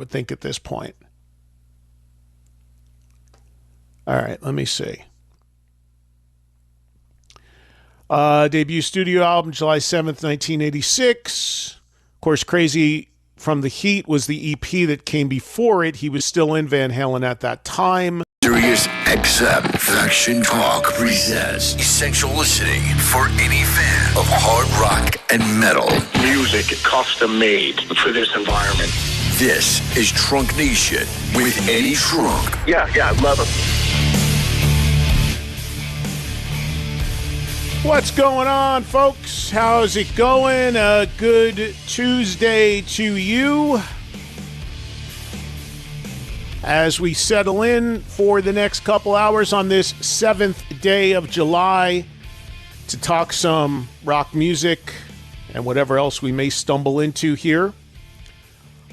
would think at this point. All right, let me see. Debut studio album, July 7th, 1986. Of course, Crazy from the Heat was the EP that came before it. He was still in Van Halen at that time. Sirius XM Faction Talk presents essential listening for any fan of hard rock and metal. Music custom made for this environment. This is Trunk Nation with Eddie Trunk. Yeah, I love him. What's going on, folks? How's it going? A good Tuesday to you. As we settle in for the next couple hours on this 7th day of July to talk some rock music and whatever else we may stumble into here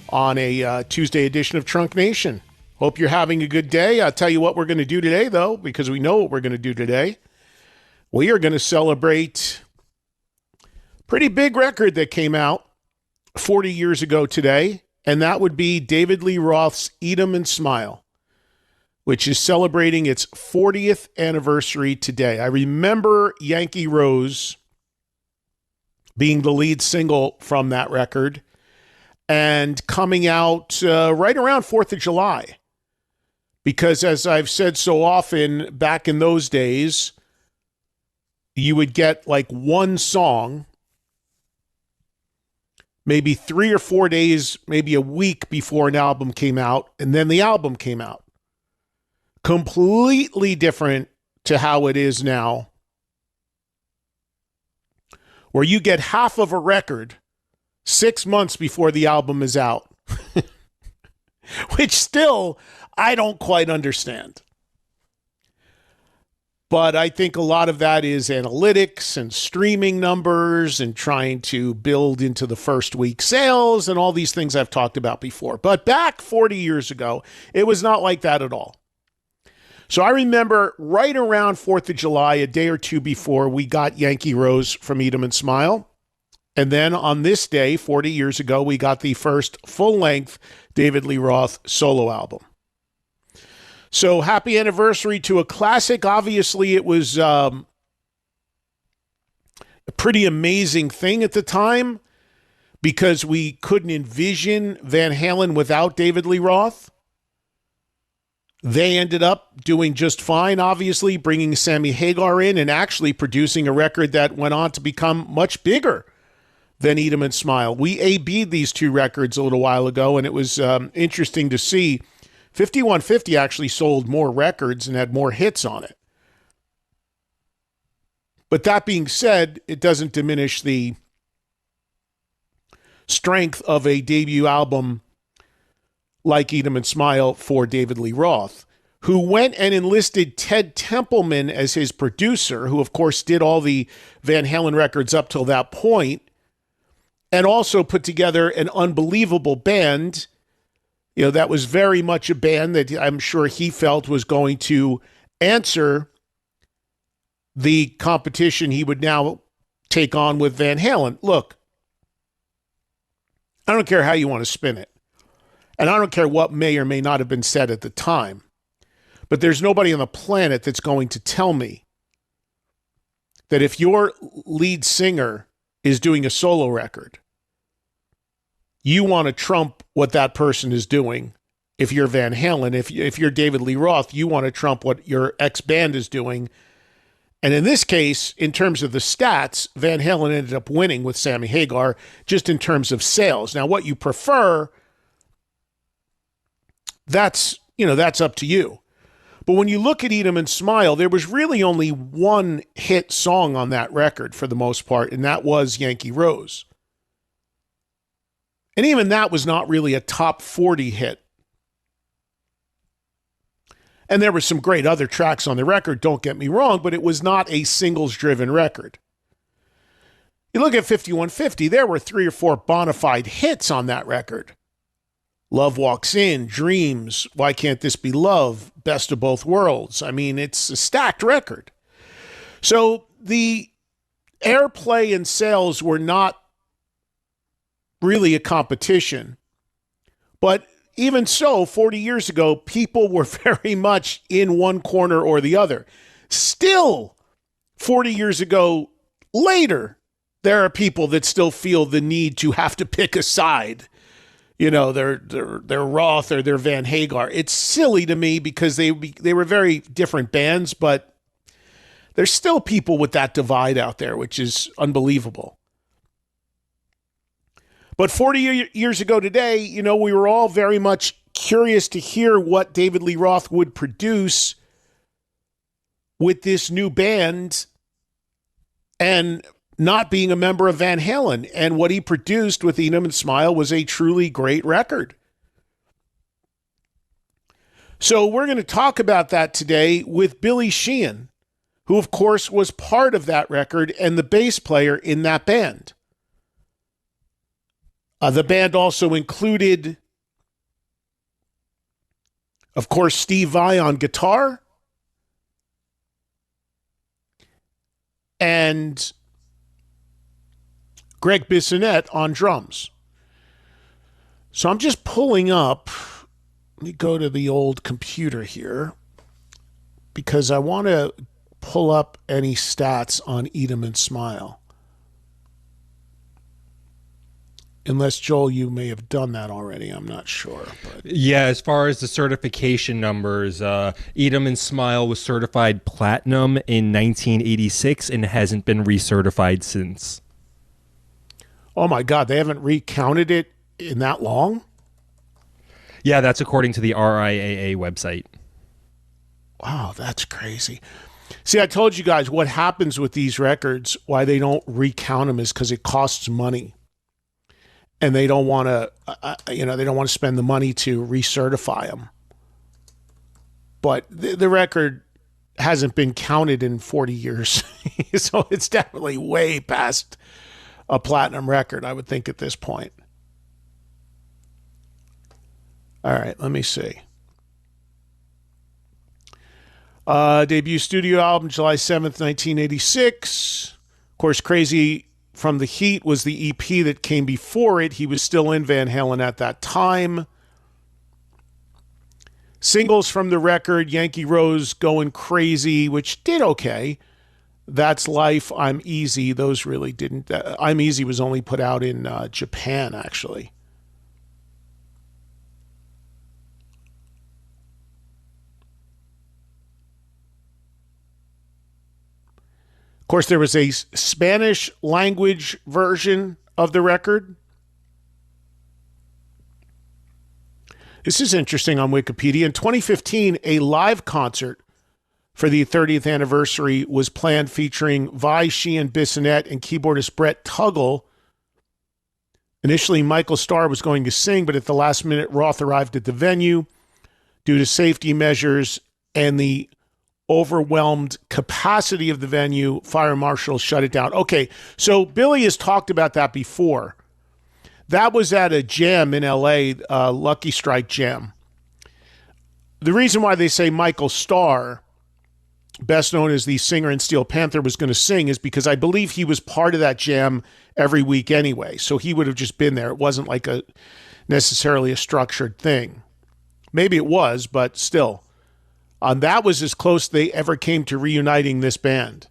on a Tuesday edition of Trunk Nation. Hope you're having a good day. I'll tell you what we're going to do today, though, because we know what we're going to do today. We are going to celebrate a pretty big record that came out 40 years ago today, and that would be David Lee Roth's Eat 'Em and Smile, which is celebrating its 40th anniversary today. I remember Yankee Rose being the lead single from that record and coming out right around 4th of July, because as I've said so often, back in those days, you would get like one song, maybe 3 or 4 days, maybe a week before an album came out, and then the album came out. Completely different to how it is now, where you get half of a record 6 months before the album is out, which still I don't quite understand. But I think a lot of that is analytics and streaming numbers and trying to build into the first week sales and all these things I've talked about before. But back 40 years ago, it was not like that at all. So I remember right around 4th of July, a day or two before, we got Yankee Rose from Eat 'Em and Smile. And then on this day, 40 years ago, we got the first full-length David Lee Roth solo album. So happy anniversary to a classic. Obviously, it was a pretty amazing thing at the time because we couldn't envision Van Halen without David Lee Roth. They ended up doing just fine, obviously, bringing Sammy Hagar in and actually producing a record that went on to become much bigger than Eat 'Em and Smile. We A-B'd these two records a little while ago, and it was interesting to see 5150 actually sold more records and had more hits on it. But that being said, it doesn't diminish the strength of a debut album like Eat 'Em and Smile for David Lee Roth, who went and enlisted Ted Templeman as his producer, who of course did all the Van Halen records up till that point, and also put together an unbelievable band. You know, that was very much a band that I'm sure he felt was going to answer the competition he would now take on with Van Halen. Look, I don't care how you want to spin it, and I don't care what may or may not have been said at the time, but there's nobody on the planet that's going to tell me that if your lead singer is doing a solo record, you want to trump what that person is doing. If you're Van Halen, if you're David Lee Roth, you want to trump what your ex-band is doing. And in this case, in terms of the stats, Van Halen ended up winning with Sammy Hagar, just in terms of sales. Now, what you prefer, that's up to you. But when you look at Eat 'Em and Smile, there was really only one hit song on that record for the most part, and that was Yankee Rose. And even that was not really a top 40 hit. And there were some great other tracks on the record, don't get me wrong, but it was not a singles-driven record. You look at 5150, there were 3 or 4 bona fide hits on that record. Love Walks In, Dreams, Why Can't This Be Love, Best of Both Worlds. I mean, it's a stacked record. So the airplay and sales were not really a competition. But even so, 40 years ago, people were very much in one corner or the other. Still, 40 years ago, later, there are people that still feel the need to have to pick a side. You know, they're Roth or they're Van Hagar. It's silly to me because they were very different bands, but there's still people with that divide out there, which is unbelievable. But 40 years ago today, you know, we were all very much curious to hear what David Lee Roth would produce with this new band and not being a member of Van Halen. And what he produced with Eat 'Em and Smile was a truly great record. So we're going to talk about that today with Billy Sheehan, who, of course, was part of that record and the bass player in that band. The band also included, of course, Steve Vai on guitar and Greg Bissonette on drums. So I'm just pulling up, let me go to the old computer here, because I want to pull up any stats on Eat 'Em and Smile. Unless, Joel, you may have done that already. I'm not sure. But. Yeah, as far as the certification numbers, Eat 'Em and Smile was certified platinum in 1986 and hasn't been recertified since. Oh, my God. They haven't recounted it in that long? Yeah, that's according to the RIAA website. Wow, that's crazy. See, I told you guys what happens with these records, why they don't recount them is because it costs money. And they don't want to, they don't want to spend the money to recertify them. But the record hasn't been counted in 40 years. So it's definitely way past a platinum record, I would think, at this point. All right, let me see. Debut studio album, July 7th, 1986. Of course, Crazy from the Heat was the EP that came before it. He was still in Van Halen at that time. Singles from the record, Yankee Rose, Going Crazy, which did okay. That's Life, I'm Easy. Those really didn't. I'm Easy was only put out in Japan, actually. Of course, there was a Spanish language version of the record. This is interesting on Wikipedia. In 2015, a live concert for the 30th anniversary was planned featuring Vai, Sheehan, Bissonette, and keyboardist Brett Tuggle. Initially, Michael Starr was going to sing, but at the last minute, Roth arrived at the venue. Due to safety measures and the overwhelmed capacity of the venue, fire marshals shut it down. Okay, so Billy has talked about that before. That was at a jam in LA, Lucky Strike Jam. The reason why they say Michael Starr, best known as the singer in Steel Panther, was going to sing is because I believe he was part of that jam every week anyway. So he would have just been there. It wasn't like necessarily a structured thing. Maybe it was, but still. That was as close they ever came to reuniting this band.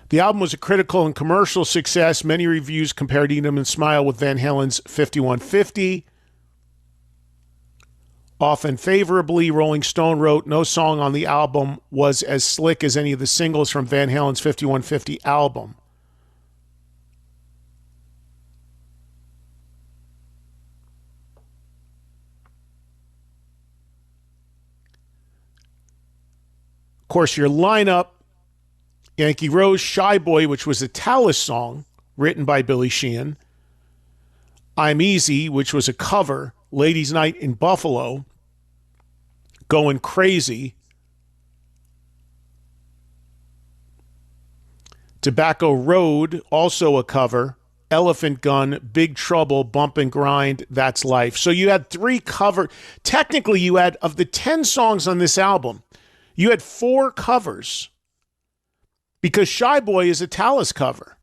The album was a critical and commercial success. Many reviews compared Eat 'Em and Smile with Van Halen's 5150. Often favorably, Rolling Stone wrote, no song on the album was as slick as any of the singles from Van Halen's 5150 album. Of course, your lineup, Yankee Rose, Shy Boy, which was a Talas song written by Billy Sheehan. I'm Easy, which was a cover, Ladies' Night in Buffalo, Going Crazy, Tobacco Road, also a cover, Elephant Gun, Big Trouble, Bump and Grind, That's Life. So you had three cover. Technically, you had, of the 10 songs on this album, you had 4 covers because Shy Boy is a Talas cover.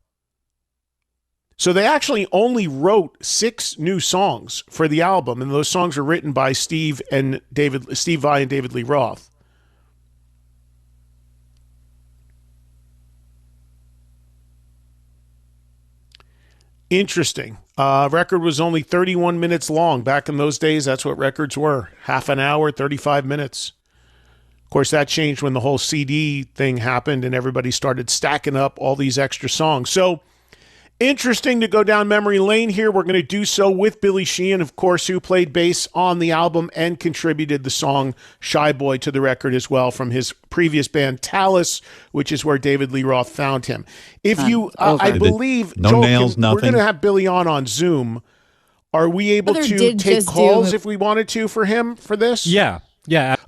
So they actually only wrote 6 new songs for the album, and those songs were written by Steve Vai and David Lee Roth. Interesting. Record was only 31 minutes long. Back in those days, that's what records were. Half an hour, 35 minutes. Of course, that changed when the whole CD thing happened and everybody started stacking up all these extra songs. So interesting to go down memory lane here. We're going to do so with Billy Sheehan, of course, who played bass on the album and contributed the song Shy Boy to the record as well from his previous band Talus, which is where David Lee Roth found him. If you, I believe, no Joel, nails, nothing. We're going to have Billy on Zoom. Are we able to take calls if we wanted to for him for this? Yeah.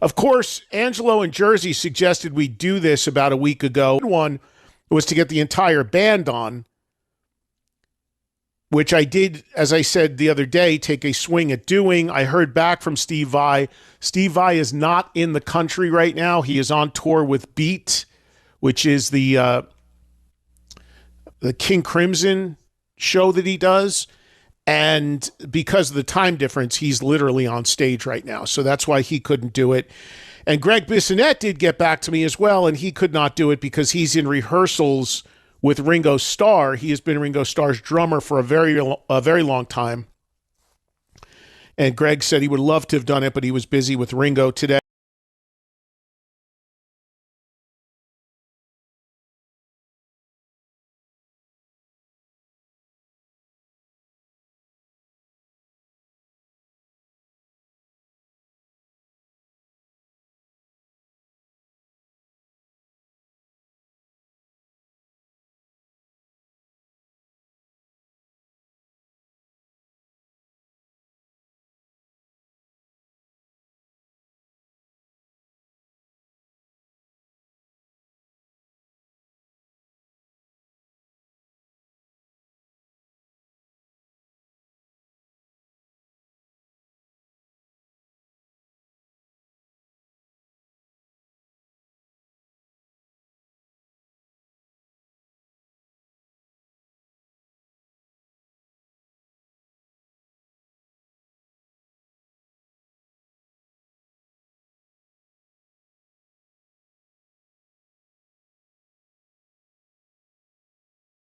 Of course, Angelo in Jersey suggested we do this about a week ago. One was to get the entire band on, which I did, as I said the other day, take a swing at doing. I heard back from Steve Vai. Steve Vai is not in the country right now. He is on tour with Beat, which is the King Crimson show that he does. And because of the time difference, he's literally on stage right now. So that's why he couldn't do it. And Greg Bissonette did get back to me as well, and he could not do it because he's in rehearsals with Ringo Starr. He has been Ringo Starr's drummer for a very long time. And Greg said he would love to have done it, but he was busy with Ringo today.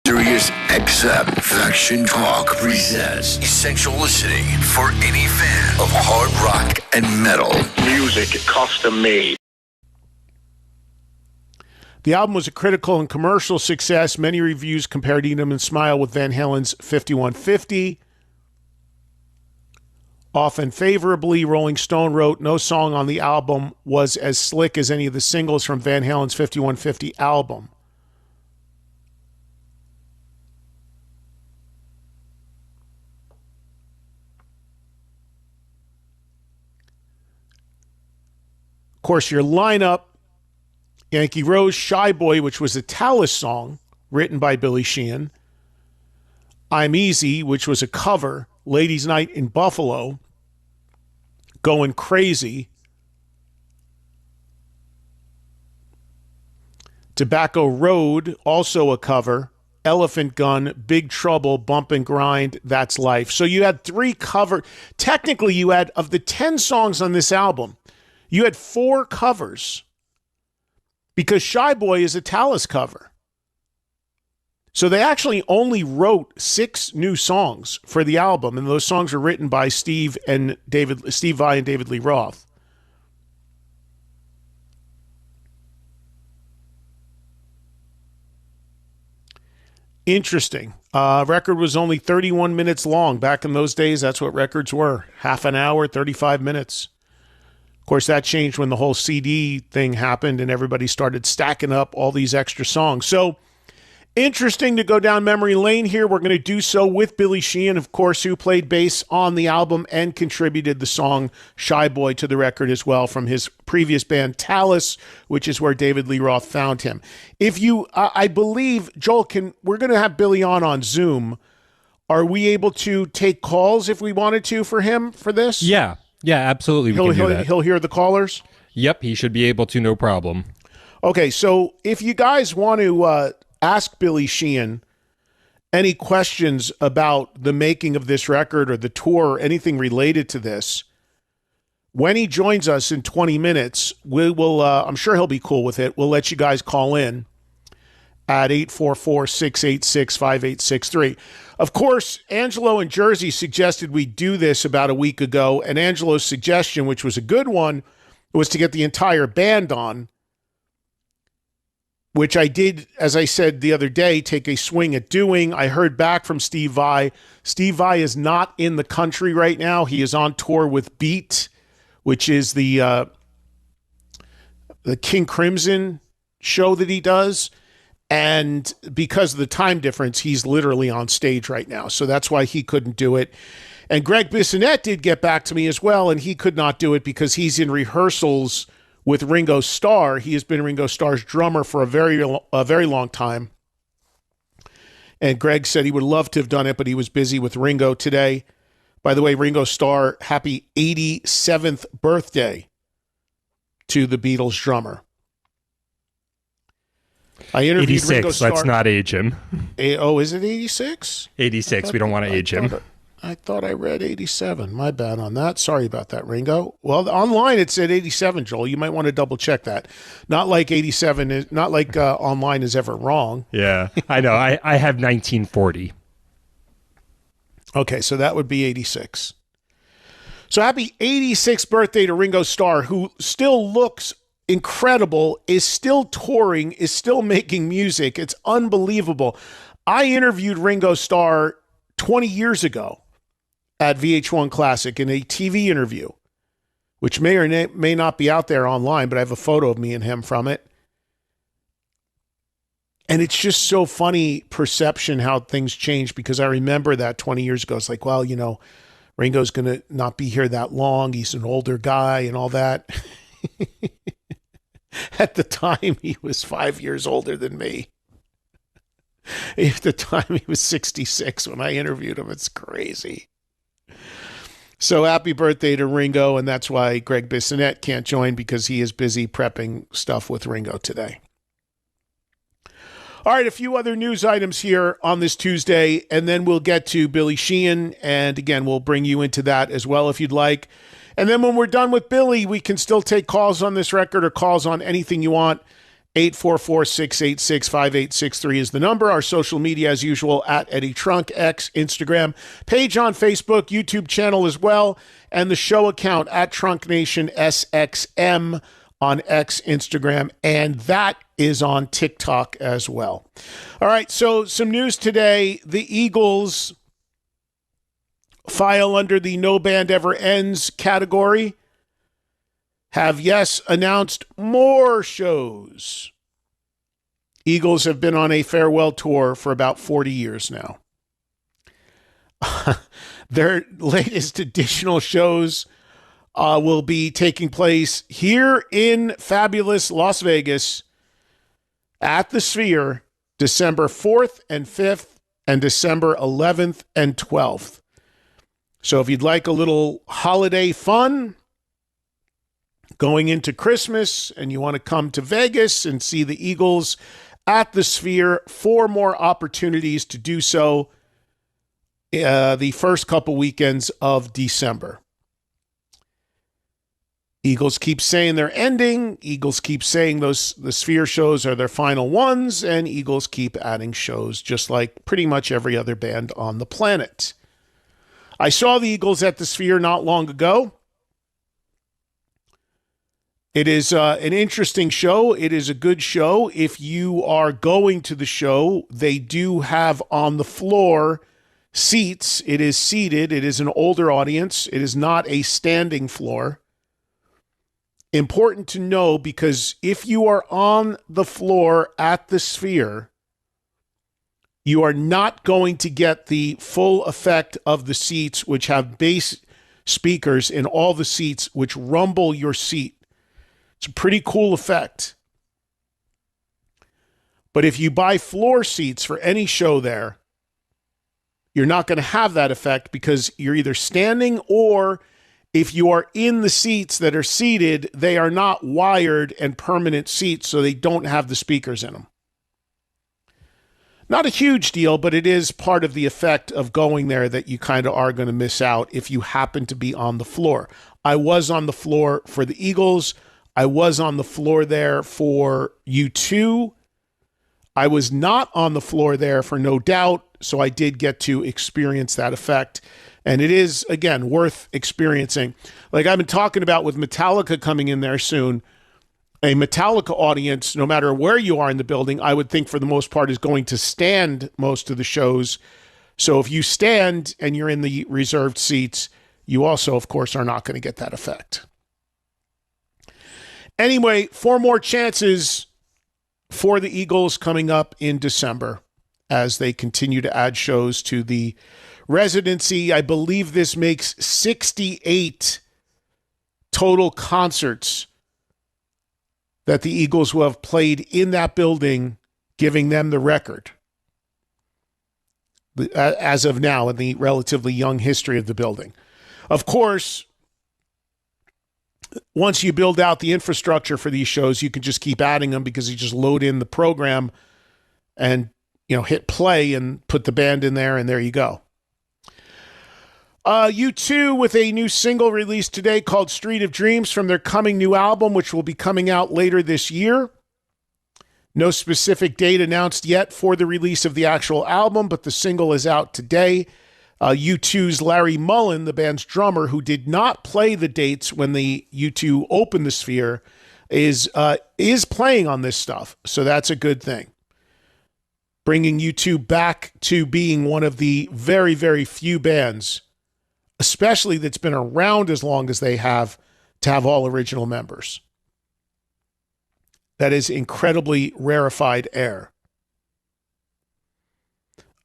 Sirius XM Faction Talk presents essential listening for any fan of hard rock and metal. Music custom made. The album was a critical and commercial success. Many reviews compared Eat 'Em and Smile with Van Halen's 5150. Often favorably, Rolling Stone wrote, no song on the album was as slick as any of the singles from Van Halen's 5150 album. Of course, your lineup, Yankee Rose, Shy Boy, which was a Talus song written by Billy Sheehan. I'm Easy, which was a cover. Ladies' Night in Buffalo. Going Crazy. Tobacco Road, also a cover. Elephant Gun, Big Trouble, Bump and Grind, That's Life. So you had 3 cover. Technically, you had, of the 10 songs on this album, you had 4 covers because Shy Boy is a Talus cover. So they actually only wrote 6 new songs for the album, and those songs were written by Steve Vai and David Lee Roth. Interesting. Record was only 31 minutes long. Back in those days, that's what records were. Half an hour, 35 minutes. Of course, that changed when the whole CD thing happened and everybody started stacking up all these extra songs. So interesting to go down memory lane here. We're going to do so with Billy Sheehan, of course, who played bass on the album and contributed the song Shy Boy to the record as well from his previous band Talus, which is where David Lee Roth found him. If you, I believe, Joel, we're going to have Billy on Zoom. Are we able to take calls if we wanted to for him for this? Yeah, absolutely. He'll hear the callers? Yep, he should be able to, no problem. Okay, so if you guys want to ask Billy Sheehan any questions about the making of this record or the tour or anything related to this, when he joins us in 20 minutes, we will, I'm sure he'll be cool with it. We'll let you guys call in at 844-686-5863. Of course, Angelo in Jersey suggested we do this about a week ago, and Angelo's suggestion, which was a good one, was to get the entire band on, which I did, as I said the other day, take a swing at doing. I heard back from Steve Vai. Steve Vai is not in the country right now. He is on tour with Beat, which is the King Crimson show that he does. And because of the time difference, he's literally on stage right now. So that's why he couldn't do it. And Greg Bissonette did get back to me as well, and he could not do it because he's in rehearsals with Ringo Starr. He has been Ringo Starr's drummer for a very long time. And Greg said he would love to have done it, but he was busy with Ringo today. By the way, Ringo Starr, happy 87th birthday to the Beatles drummer. I interviewed 86, Ringo Starr. let's not age him. Is it 86? 86, we don't want to age him. I thought I read 87. My bad on that. Sorry about that, Ringo. Well, online it said 87, Joel. You might want to double check that. Not like 87 is not like online is ever wrong. Yeah, I know. I have 1940. Okay, so that would be 86. So happy 86th birthday to Ringo Starr, who still looks incredible, is still touring, is still making music. It's unbelievable. I interviewed Ringo Starr 20 years ago at VH1 Classic in a TV interview, which may or may not be out there online, but I have a photo of me and him from it. And it's just so funny perception how things change, because I remember that 20 years ago. It's like, well, you know, Ringo's going to not be here that long. He's an older guy and all that. At the time, he was 5 years older than me. At the time, he was 66 when I interviewed him. It's crazy. So happy birthday to Ringo, and that's why Greg Bissonette can't join, because he is busy prepping stuff with Ringo today. All right, a few other news items here on this Tuesday, and then we'll get to Billy Sheehan, and again, we'll bring you into that as well if you'd like. And then when we're done with Billy, we can still take calls on this record or calls on anything you want. 844-686-5863 is the number. Our social media, as usual, at Eddie Trunk, X, Instagram, page on Facebook, YouTube channel as well, and the show account at Trunk Nation SXM on X, Instagram, and that is on TikTok as well. All right, so some news today. The Eagles file under the No Band Ever Ends category, have, yes, announced more shows. Eagles have been on a farewell tour for about 40 years now. Their latest additional shows will be taking place here in fabulous Las Vegas at the Sphere, December 4th and 5th and December 11th and 12th. So if you'd like a little holiday fun going into Christmas and you want to come to Vegas and see the Eagles at the Sphere, 4 more opportunities to do so the first couple weekends of December. Eagles keep saying they're ending. Eagles keep saying the Sphere shows are their final ones, and Eagles keep adding shows just like pretty much every other band on the planet. I saw the Eagles at the Sphere not long ago. It is an interesting show. It is a good show. If you are going to the show, they do have on the floor seats. It is seated. It is an older audience. It is not a standing floor. Important to know, because if you are on the floor at the Sphere, you are not going to get the full effect of the seats, which have bass speakers in all the seats, which rumble your seat. It's a pretty cool effect. But if you buy floor seats for any show there, you're not going to have that effect, because you're either standing, or if you are in the seats that are seated, they are not wired and permanent seats, so they don't have the speakers in them. Not a huge deal, but it is part of the effect of going there that you kind of are going to miss out if you happen to be on the floor. I was on the floor for the Eagles. I was on the floor there for U2. I was not on the floor there for No Doubt, so I did get to experience that effect. And it is, again, worth experiencing. Like I've been talking about with Metallica coming in there soon, a Metallica audience, no matter where you are in the building, I would think for the most part is going to stand most of the shows. So if you stand and you're in the reserved seats, you also, of course, are not going to get that effect. Anyway, 4 more chances for the Eagles coming up in December as they continue to add shows to the residency. I believe this makes 68 total concerts that the Eagles will have played in that building, giving them the record as of now in the relatively young history of the building. Of course, once you build out the infrastructure for these shows, you can just keep adding them because you just load in the program and, hit play and put the band in there, and there you go. U2 with a new single released today called Street of Dreams from their coming new album, which will be coming out later this year. No specific date announced yet for the release of the actual album, but the single is out today. U2's Larry Mullen, the band's drummer, who did not play the dates when the U2 opened the Sphere, is playing on this stuff. So that's a good thing. Bringing U2 back to being one of the very, very few bands, especially that's been around as long as they have, to have all original members. That is incredibly rarefied air.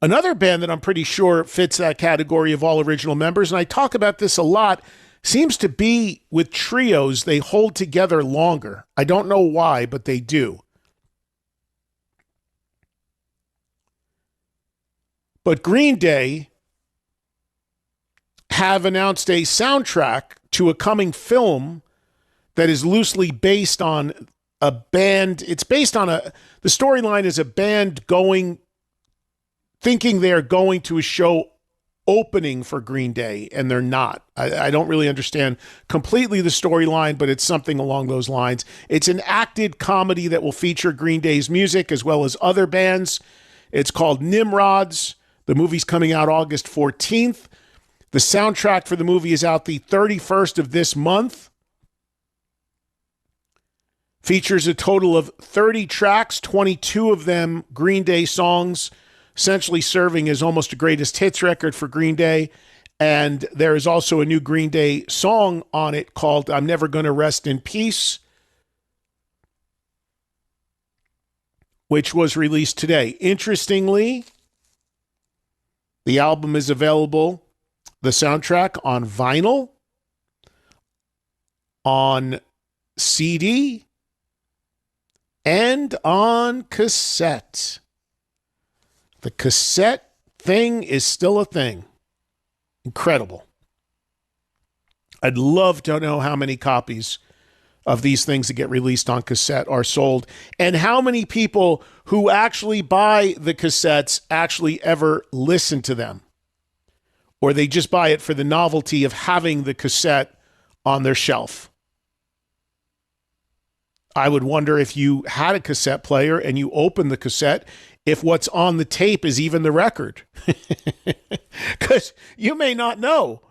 Another band that I'm pretty sure fits that category of all original members, and I talk about this a lot, seems to be with trios. They hold together longer. I don't know why, but they do. But Green Day have announced a soundtrack to a coming film that is loosely based on a band. It's based on the storyline is a band thinking they're going to a show opening for Green Day, and they're not. I don't really understand completely the storyline, but it's something along those lines. It's an acted comedy that will feature Green Day's music as well as other bands. It's called Nimrods. The movie's coming out August 14th. The soundtrack for the movie is out the 31st of this month. Features a total of 30 tracks, 22 of them Green Day songs, essentially serving as almost a greatest hits record for Green Day. And there is also a new Green Day song on it called I'm Never Gonna Rest in Peace, which was released today. Interestingly, the album is available, the soundtrack, on vinyl, on CD, and on cassette. The cassette thing is still a thing. Incredible. I'd love to know how many copies of these things that get released on cassette are sold, and how many people who actually buy the cassettes actually ever listen to them, or they just buy it for the novelty of having the cassette on their shelf. I would wonder if you had a cassette player and you open the cassette, if what's on the tape is even the record. Because you may not know.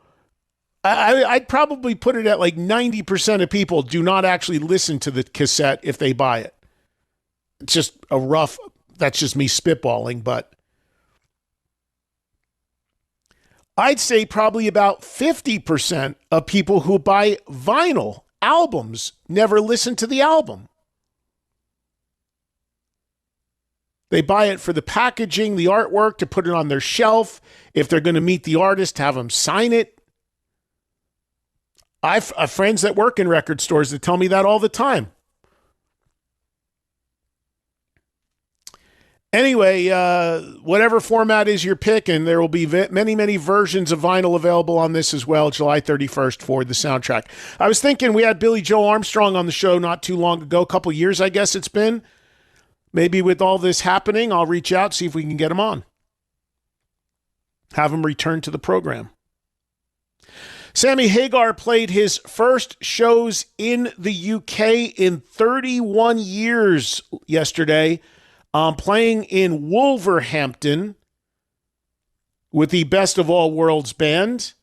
I'd probably put it at like 90% of people do not actually listen to the cassette if they buy it. It's just that's just me spitballing, but I'd say probably about 50% of people who buy vinyl albums never listen to the album. They buy it for the packaging, the artwork, to put it on their shelf. If they're going to meet the artist, have them sign it. I've friends that work in record stores that tell me that all the time. Anyway, whatever format is your pick, and there will be many, many versions of vinyl available on this as well, July 31st for the soundtrack. I was thinking we had Billy Joe Armstrong on the show not too long ago, a couple years, I guess it's been. maybe with all this happening, I'll reach out, see if we can get him on. Have him return to the program. Sammy Hagar played his first shows in the UK in 31 years yesterday, playing in Wolverhampton with the Best of All Worlds band.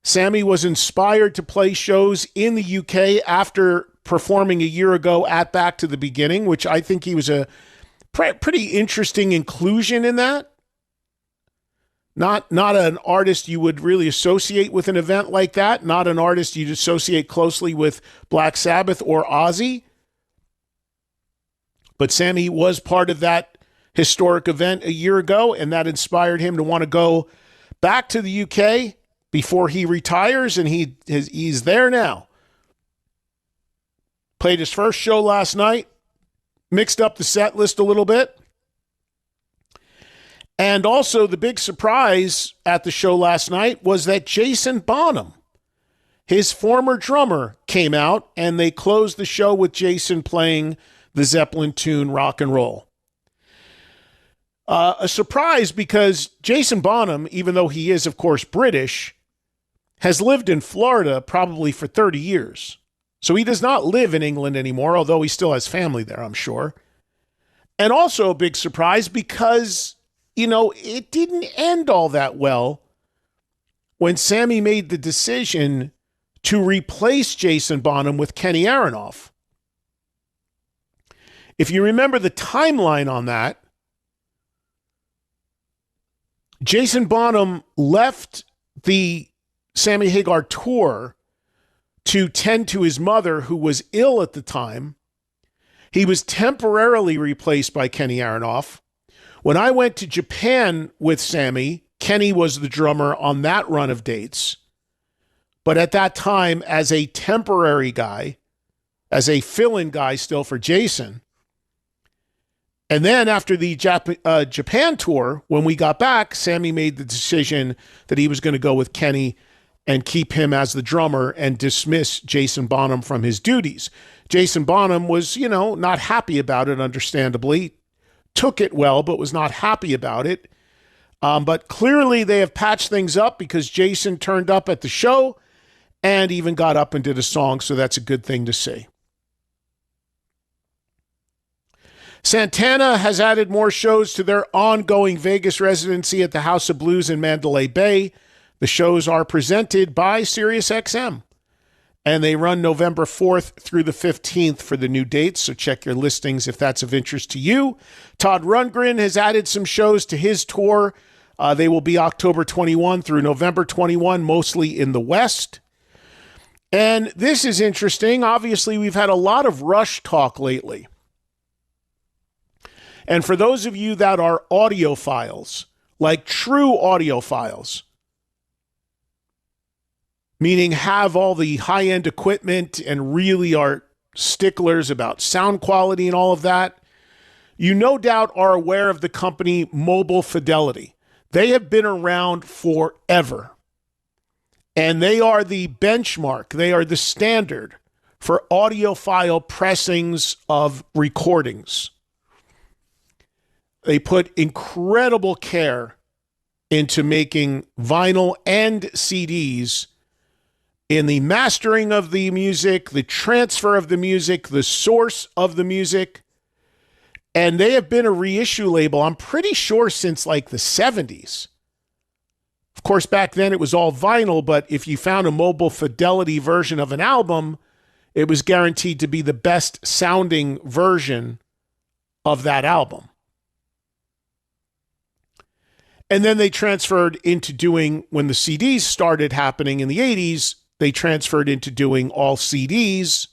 Sammy was inspired to play shows in the UK after performing a year ago at Back to the Beginning, which I think he was a pretty interesting inclusion in that. Not an artist you would really associate with an event like that, not an artist you'd associate closely with Black Sabbath or Ozzy. But Sammy was part of that historic event a year ago, and that inspired him to want to go back to the UK before he retires, and he's there now. Played his first show last night, mixed up the set list a little bit. And also the big surprise at the show last night was that Jason Bonham, his former drummer, came out, and they closed the show with Jason playing the Zeppelin tune Rock and Roll. A surprise because Jason Bonham, even though he is, of course, British, has lived in Florida probably for 30 years. So he does not live in England anymore, although he still has family there, I'm sure. And also a big surprise because, it didn't end all that well when Sammy made the decision to replace Jason Bonham with Kenny Aronoff. If you remember the timeline on that, Jason Bonham left the Sammy Hagar tour to tend to his mother, who was ill at the time. He was temporarily replaced by Kenny Aronoff. When I went to Japan with Sammy, Kenny was the drummer on that run of dates. But at that time, as a temporary guy, as a fill-in guy still for Jason. And then after the Japan tour, when we got back, Sammy made the decision that he was going to go with Kenny and keep him as the drummer and dismiss Jason Bonham from his duties. Jason Bonham was, not happy about it, understandably. Took it well, but was not happy about it. But clearly they have patched things up because Jason turned up at the show and even got up and did a song, so that's a good thing to see. Santana has added more shows to their ongoing Vegas residency at the House of Blues in Mandalay Bay. The shows are presented by SiriusXM, and they run November 4th through the 15th for the new dates, so check your listings if that's of interest to you. Todd Rundgren has added some shows to his tour. They will be October 21 through November 21, mostly in the West. And this is interesting. Obviously, we've had a lot of Rush talk lately. And for those of you that are audiophiles, like true audiophiles, meaning have all the high-end equipment and really are sticklers about sound quality and all of that, you no doubt are aware of the company Mobile Fidelity. They have been around forever. And they are the benchmark. They are the standard for audiophile pressings of recordings. They put incredible care into making vinyl and CDs in the mastering of the music, the transfer of the music, the source of the music. And they have been a reissue label, I'm pretty sure, since like the 70s. Of course, back then it was all vinyl, but if you found a Mobile Fidelity version of an album, it was guaranteed to be the best sounding version of that album. And then they transferred into doing, when the CDs started happening in the 80s, they transferred into doing all CDs.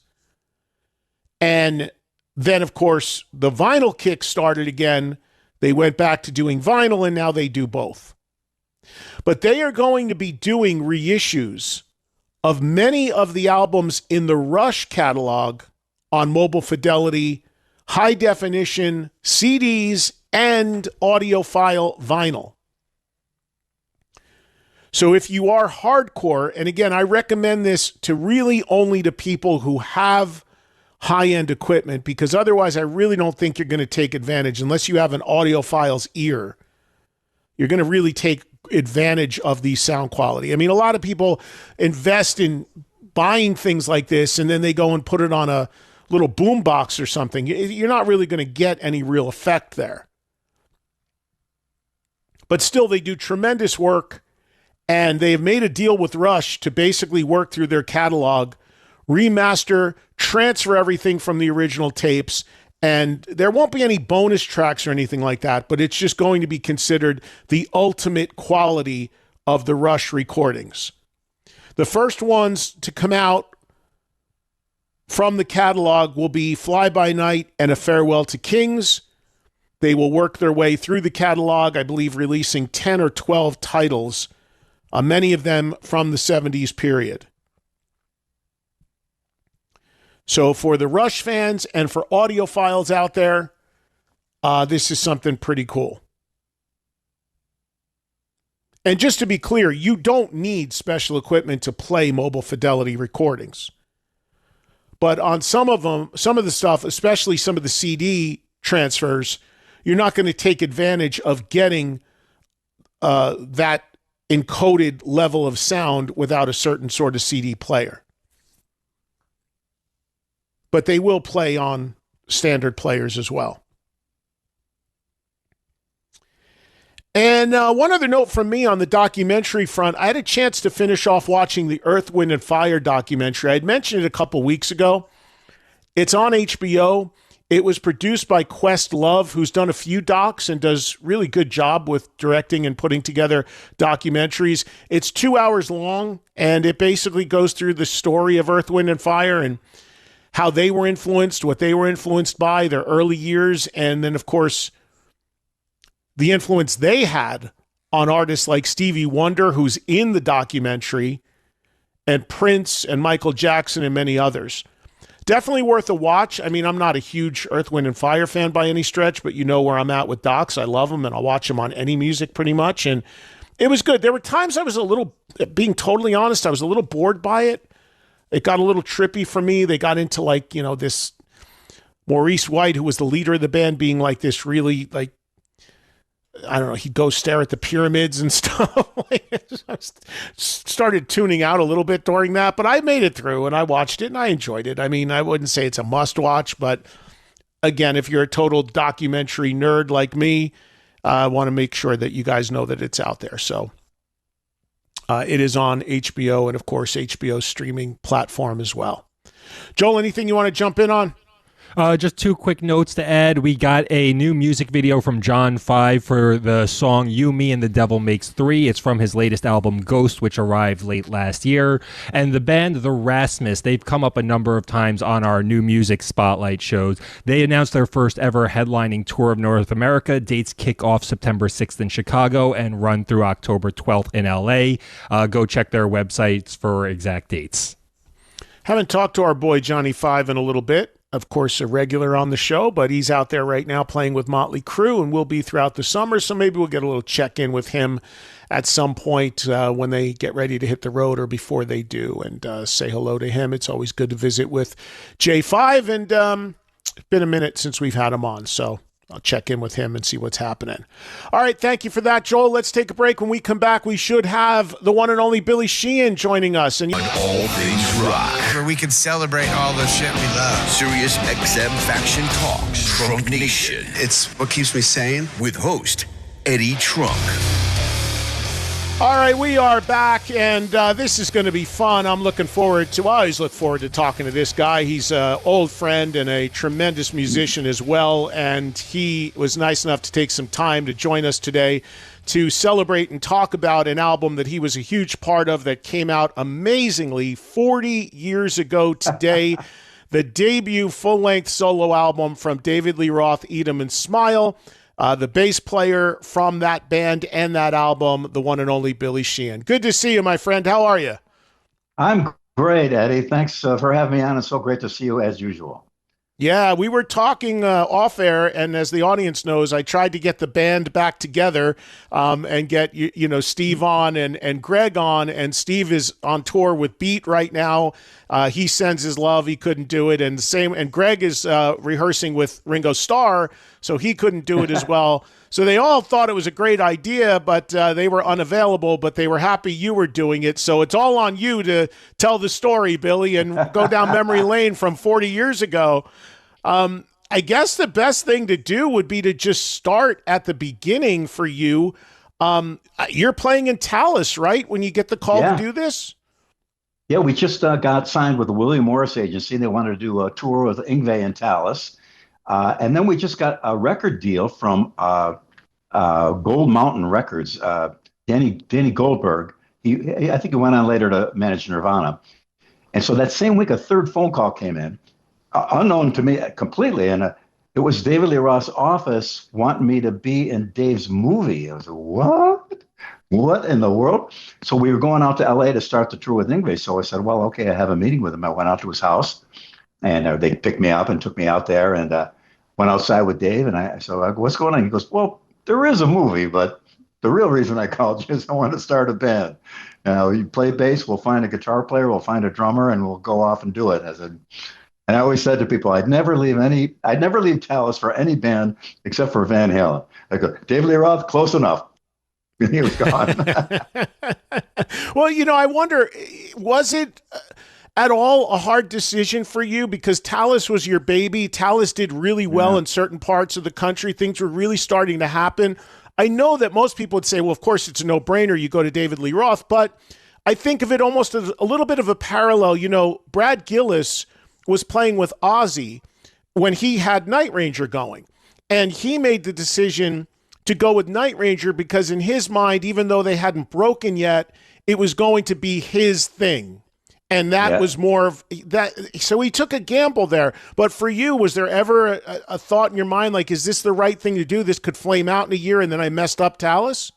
And then, of course, the vinyl kick started again. They went back to doing vinyl, and now they do both. But they are going to be doing reissues of many of the albums in the Rush catalog on Mobile Fidelity, high definition CDs, and audiophile vinyl. So if you are hardcore, and again, I recommend this to really only to people who have high-end equipment, because otherwise I really don't think you're going to take advantage, unless you have an audiophile's ear. You're going to really take advantage of the sound quality. I mean, a lot of people invest in buying things like this, and then they go and put it on a little boom box or something. You're not really going to get any real effect there. But still, they do tremendous work, and they have made a deal with Rush to basically work through their catalog, remaster, transfer everything from the original tapes, and there won't be any bonus tracks or anything like that, but it's just going to be considered the ultimate quality of the Rush recordings. The first ones to come out from the catalog will be Fly By Night and A Farewell to Kings. They will work their way through the catalog, I believe releasing 10 or 12 titles, many of them from the 70s period. So for the Rush fans and for audiophiles out there, this is something pretty cool. And just to be clear, you don't need special equipment to play Mobile Fidelity recordings. But on some of them, some of the stuff, especially some of the CD transfers, you're not going to take advantage of getting that encoded level of sound without a certain sort of CD player. But they will play on standard players as well. And one other note from me on the documentary front, I had a chance to finish off watching the Earth, Wind, and Fire documentary. I had mentioned it a couple weeks ago. It's on HBO. It was produced by Questlove, who's done a few docs and does really good job with directing and putting together documentaries. It's 2 hours long, and it basically goes through the story of Earth, Wind, and Fire and how they were influenced, what they were influenced by, their early years, and then, of course, the influence they had on artists like Stevie Wonder, who's in the documentary, and Prince and Michael Jackson and many others. Definitely worth a watch. I mean, I'm not a huge Earth, Wind, and Fire fan by any stretch, but you know where I'm at with docs. I love them, and I'll watch them on any music pretty much, and it was good. There were times I was a little, being totally honest, I was a little bored by it. It got a little trippy for me. They got into like, you know, this Maurice White, who was the leader of the band, being like this really like, I don't know, he'd go stare at the pyramids and stuff. I started tuning out a little bit during that, but I made it through and I watched it and I enjoyed it. I mean, I wouldn't say it's a must watch, but again, if you're a total documentary nerd like me, I want to make sure that you guys know that it's out there. So it is on HBO and, of course, HBO's streaming platform as well. Joel, anything you want to jump in on? Just two quick notes to add. We got a new music video from John 5 for the song You, Me, and the Devil Makes Three. It's from his latest album, Ghost, which arrived late last year. And the band, The Rasmus, they've come up a number of times on our new music spotlight shows. They announced their first ever headlining tour of North America. Dates kick off September 6th in Chicago and run through October 12th in LA. Go check their websites for exact dates. Haven't talked to our boy Johnny Five in a little bit. Of course, a regular on the show, but he's out there right now playing with Motley Crue and will be throughout the summer. So maybe we'll get a little check-in with him at some point when they get ready to hit the road or before they do, and say hello to him. It's always good to visit with J5, and it's been a minute since we've had him on, so I'll check in with him and see what's happening. All right, thank you for that, Joel. Let's take a break. When we come back, we should have the one and only Billy Sheehan joining us. And All things rock. Where we can celebrate all the shit we love. Sirius XM Faction Talks. Trunk Nation. It's what keeps me sane. With host Eddie Trunk. all right, we are back, and this is going to be fun. I'm looking forward to, I always look forward to talking to this guy. He's an old friend and a tremendous musician as well, and he was nice enough to take some time to join us today to celebrate and talk about an album that he was a huge part of that came out amazingly 40 years ago today. The debut full-length solo album from David Lee Roth, Eat 'Em and Smile. The bass player from that band and that album, the one and only Billy Sheehan. Good to see you, my friend. How are you? I'm great, Eddie. Thanks for having me on. It's so great to see you as usual. Yeah, we were talking off air, and as the audience knows, I tried to get the band back together and get Steve on and Greg on, and Steve is on tour with Beat right now. He sends his love; he couldn't do it, and Greg is rehearsing with Ringo Starr, so he couldn't do it as well. So they all thought it was a great idea, but they were unavailable, but they were happy you were doing it. So it's all on you to tell the story, Billy, and go down memory lane from 40 years ago. I guess the best thing to do would be to just start at the beginning for you. You're playing in Talus, right, when you get the call to do this? Yeah, we just got signed with the William Morris Agency. They wanted to do a tour with Yngwie and Talus. And then we just got a record deal from Gold Mountain Records, Danny Goldberg. I think he went on later to manage Nirvana. And so that same week, a third phone call came in, unknown to me completely. And it was David Lee Roth's office wanting me to be in Dave's movie. I was like, what? What in the world? So we were going out to LA to start the tour with Yngwie. So I said, well, okay, I have a meeting with him. I went out to his house and they picked me up and took me out there and went outside with Dave. And I said, what's going on? He goes, well, there is a movie, but the real reason I called you is I want to start a band. You play bass, we'll find a guitar player, we'll find a drummer, and we'll go off and do it. And I always said to people, I'd never leave Talus for any band except for Van Halen. I go, David Lee Roth, close enough. And he was gone. Well, I wonder, was it at all a hard decision for you? Because Talus was your baby. Talus did really well in certain parts of the country. Things were really starting to happen. I know that most people would say, well, of course, it's a no-brainer. You go to David Lee Roth. But I think of it almost as a little bit of a parallel. Brad Gillis was playing with Ozzy when he had Night Ranger going. And he made the decision to go with Night Ranger because in his mind, even though they hadn't broken yet, it was going to be his thing. And that was more of that. So he took a gamble there. But for you, was there ever a thought in your mind, like, is this the right thing to do? This could flame out in a year and then I messed up Talus?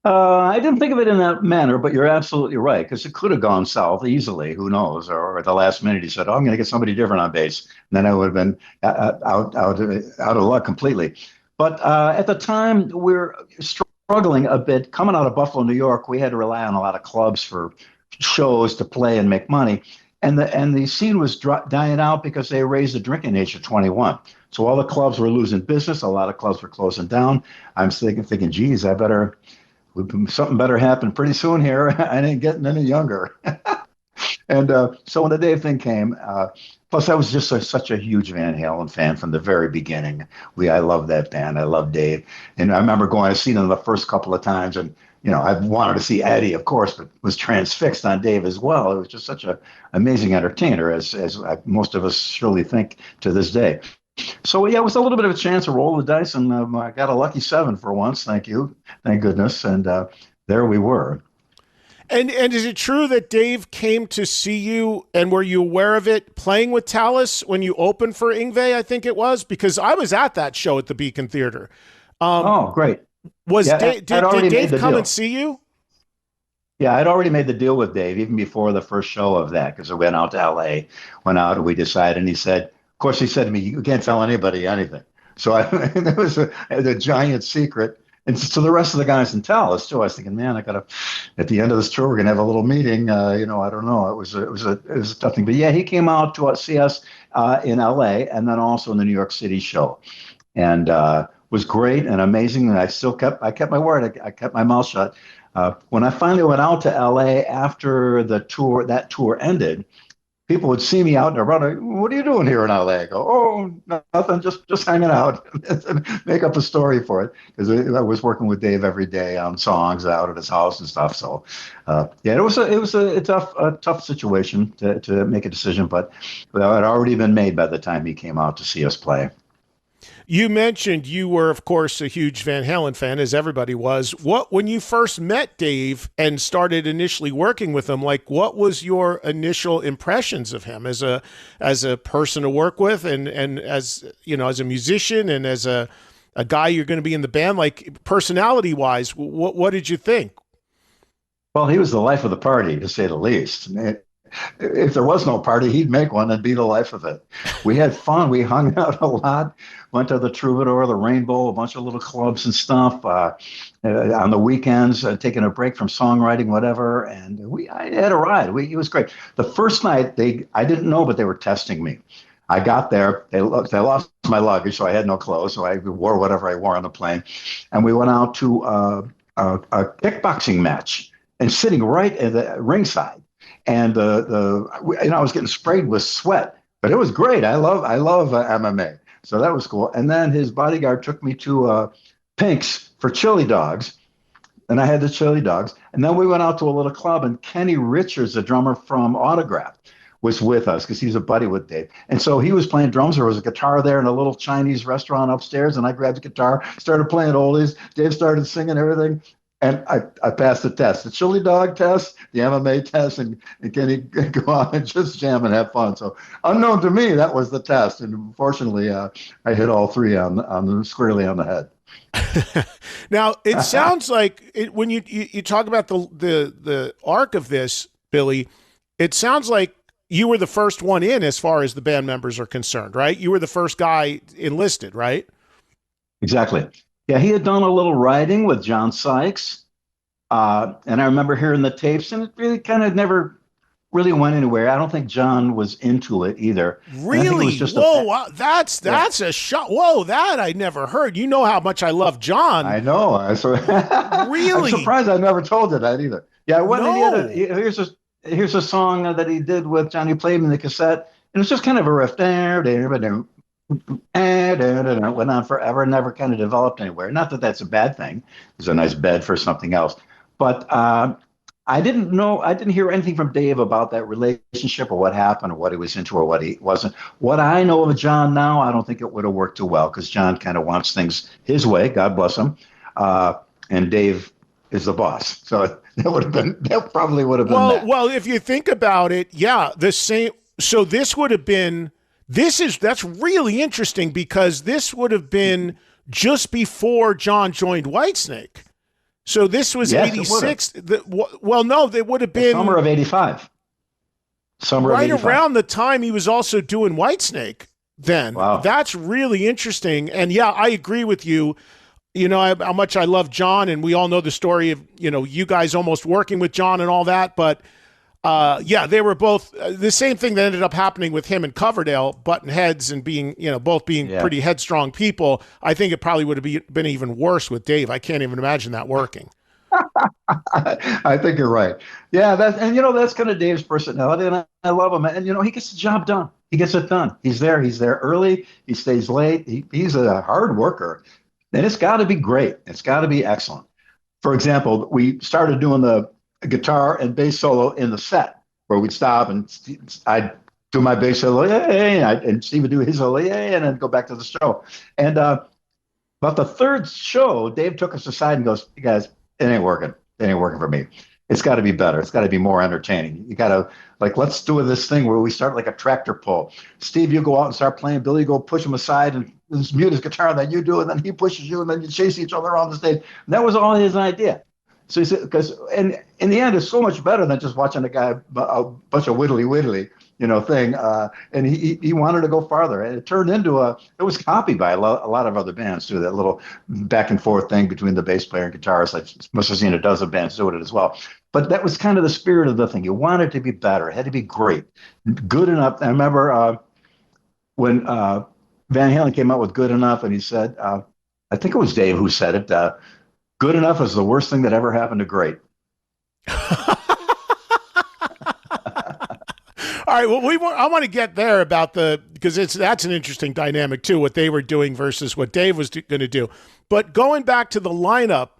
I didn't think of it in that manner, but you're absolutely right, because it could have gone south easily. Who knows? Or at the last minute, he said, I'm going to get somebody different on bass. And then I would have been out of luck completely. But at the time, we're struggling a bit. Coming out of Buffalo, New York, we had to rely on a lot of clubs for shows to play and make money. And the scene was dying out because they raised the drinking age to 21. So all the clubs were losing business. A lot of clubs were closing down. I'm thinking, geez, something better happen pretty soon here. I ain't getting any younger. And so when the Dave thing came, plus I was just such a huge Van Halen fan from the very beginning. I love that band. I love Dave. And I remember going to see them the first couple of times and, I wanted to see Eddie, of course, but was transfixed on Dave as well. It was just such an amazing entertainer, as most of us surely think to this day. So, yeah, it was a little bit of a chance to roll the dice, and I got a lucky 7 for once. Thank you. Thank goodness. And there we were. And is it true that Dave came to see you, and were you aware of it playing with Talus when you opened for Yngwie, I think it was? Because I was at that show at the Beacon Theater. Oh, great. Did Dave come and see you? Yeah, I'd already made the deal with Dave even before the first show of that, because I went out to LA, and we decided, and he said to me, you can't tell anybody anything. So it was a giant secret. And to the rest of the guys in Talus too, I was thinking, man, at the end of this tour, we're gonna have a little meeting. I don't know. It was a tough thing. But yeah, he came out to see us in LA and then also in the New York City show. And was great and amazing. And I kept my word. I kept my mouth shut. When I finally went out to LA after that tour ended, people would see me out and run. What are you doing here in LA? I go, oh, nothing, just hanging out. Make up a story for it, because I was working with Dave every day on songs out at his house and stuff. So, yeah, it was a tough situation to make a decision, but it had already been made by the time he came out to see us play. You mentioned you were, of course, a huge Van Halen fan, as everybody was. When you first met Dave and started initially working with him, what was your initial impressions of him as a person to work with, and as as a musician and as a guy you're going to be in the band, personality wise, what did you think? Well, he was the life of the party, to say the least. if there was no party, he'd make one and be the life of it. We had fun. We hung out a lot, went to the Troubadour, the Rainbow, a bunch of little clubs and stuff. On the weekends, taking a break from songwriting, whatever. And I had a ride. It was great. The first night, I didn't know, but they were testing me. I got there. They lost my luggage, so I had no clothes. So I wore whatever I wore on the plane. And we went out to a kickboxing match and sitting right at the ringside. And I was getting sprayed with sweat, but it was great. I love MMA, so that was cool. And then his bodyguard took me to Pink's for chili dogs, and I had the chili dogs. And then we went out to a little club, and Kenny Richards, the drummer from Autograph, was with us because he's a buddy with Dave. And so he was playing drums. There was a guitar there in a little Chinese restaurant upstairs, and I grabbed the guitar, started playing oldies. Dave started singing everything. And I passed the test, the chili dog test, the MMA test, and can he go out and just jam and have fun? So unknown to me, that was the test. And fortunately, I hit all three squarely on the head. Now, it sounds like when you talk about the arc of this, Billy, it sounds like you were the first one in as far as the band members are concerned, right? You were the first guy enlisted, right? Exactly. Yeah, he had done a little writing with John Sykes, and I remember hearing the tapes, and it really kind of never really went anywhere. I don't think John was into it either. Really? Whoa, wow, that's a shot. Whoa, that I never heard. You know how much I love John. I know. Really? I'm surprised I never told you that either. Yeah, here's a song that he did with Johnny played in the cassette, and it's just kind of a riff. And it went on forever and never kind of developed anywhere. Not that that's a bad thing. It's a nice bed for something else. But I didn't hear anything from Dave about that relationship or what happened or what he was into or what he wasn't. What I know of John now, I don't think it would have worked too well because John kind of wants things his way, God bless him. And Dave is the boss. So that probably would have been that. Well, if you think about it, yeah, the same. So this would have been. That's really interesting because this would have been just before John joined Whitesnake. So this was 86. Well, no, it would have been summer of 85. Right around the time he was also doing Whitesnake then. Wow. That's really interesting. And yeah, I agree with you. You know, how much I love John, and we all know the story of, you guys almost working with John and all that, but yeah, they were both the same thing that ended up happening with him and Coverdale, button heads and being, both being pretty headstrong people. I think it probably would have been even worse with Dave. I can't even imagine that working. I think you're right. Yeah, that's kind of Dave's personality, and I love him. And he gets the job done. He gets it done. He's there. He's there early. He stays late. He's a hard worker, and it's got to be great. It's got to be excellent. For example, we started doing the guitar and bass solo in the set where we'd stop and I'd do my bass solo, yay, and Steve would do his solo, yay, and then go back to the show. And about the third show, Dave took us aside and goes, "You guys, it ain't working. It ain't working for me. It's got to be better. It's got to be more entertaining. You got to, let's do this thing where we start like a tractor pull. Steve, you go out and start playing. Billy, go push him aside and mute his guitar, and then you do it, and then he pushes you, and then you chase each other around the stage." And that was all his idea. So he said, because in the end, it's so much better than just watching a guy, a bunch of whittly thing. And he wanted to go farther. And it turned into it was copied by a lot of other bands too, that little back and forth thing between the bass player and guitarist. Like must have seen a dozen bands doing it as well. But that was kind of the spirit of the thing. You wanted to be better. It had to be great, good enough. I remember when Van Halen came out with Good Enough, and he said, I think it was Dave who said it, good enough is the worst thing that ever happened to great. All right. Well, I want to get there because that's an interesting dynamic too, what they were doing versus what Dave was going to do. But going back to the lineup,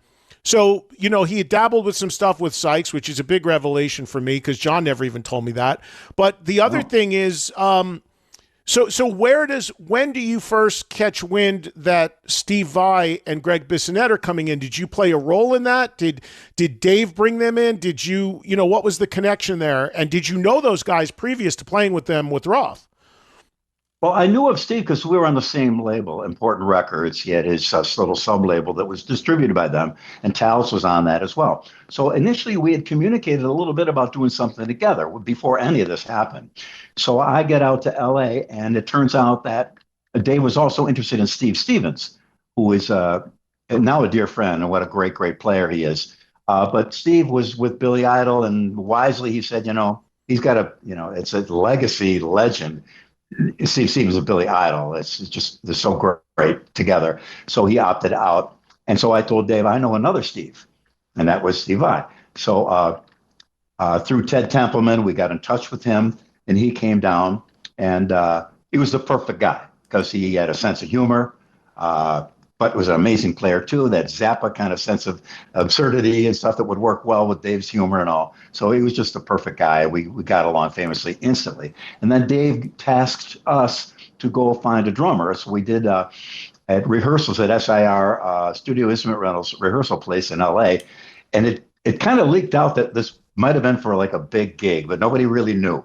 so, he had dabbled with some stuff with Sykes, which is a big revelation for me because John never even told me that. But the other thing is, So when do you first catch wind that Steve Vai and Greg Bissonette are coming in? Did you play a role in that? Did Dave bring them in? Did you, what was the connection there? And did you know those guys previous to playing with them with Roth? Well, I knew of Steve because we were on the same label, Important Records. He had his little sub label that was distributed by them, and Talos was on that as well. So initially, we had communicated a little bit about doing something together before any of this happened. So I get out to LA, and it turns out that Dave was also interested in Steve Stevens, who is now a dear friend, and what a great, great player he is. But Steve was with Billy Idol, and wisely he said, he's got it's a legacy legend. Steve Stevens and Billy Idol. It's just they're so great together. So he opted out, and so I told Dave I know another Steve, and that was Steve Vai. So through Ted Templeman, we got in touch with him, and he came down, and he was the perfect guy because he had a sense of humor. But was an amazing player too. That Zappa kind of sense of absurdity and stuff that would work well with Dave's humor and all. So he was just the perfect guy. We got along famously instantly. And then Dave tasked us to go find a drummer. So we did at rehearsals at SIR Studio Instrument Rentals rehearsal place in LA, and it kind of leaked out that this might have been for like a big gig, but nobody really knew.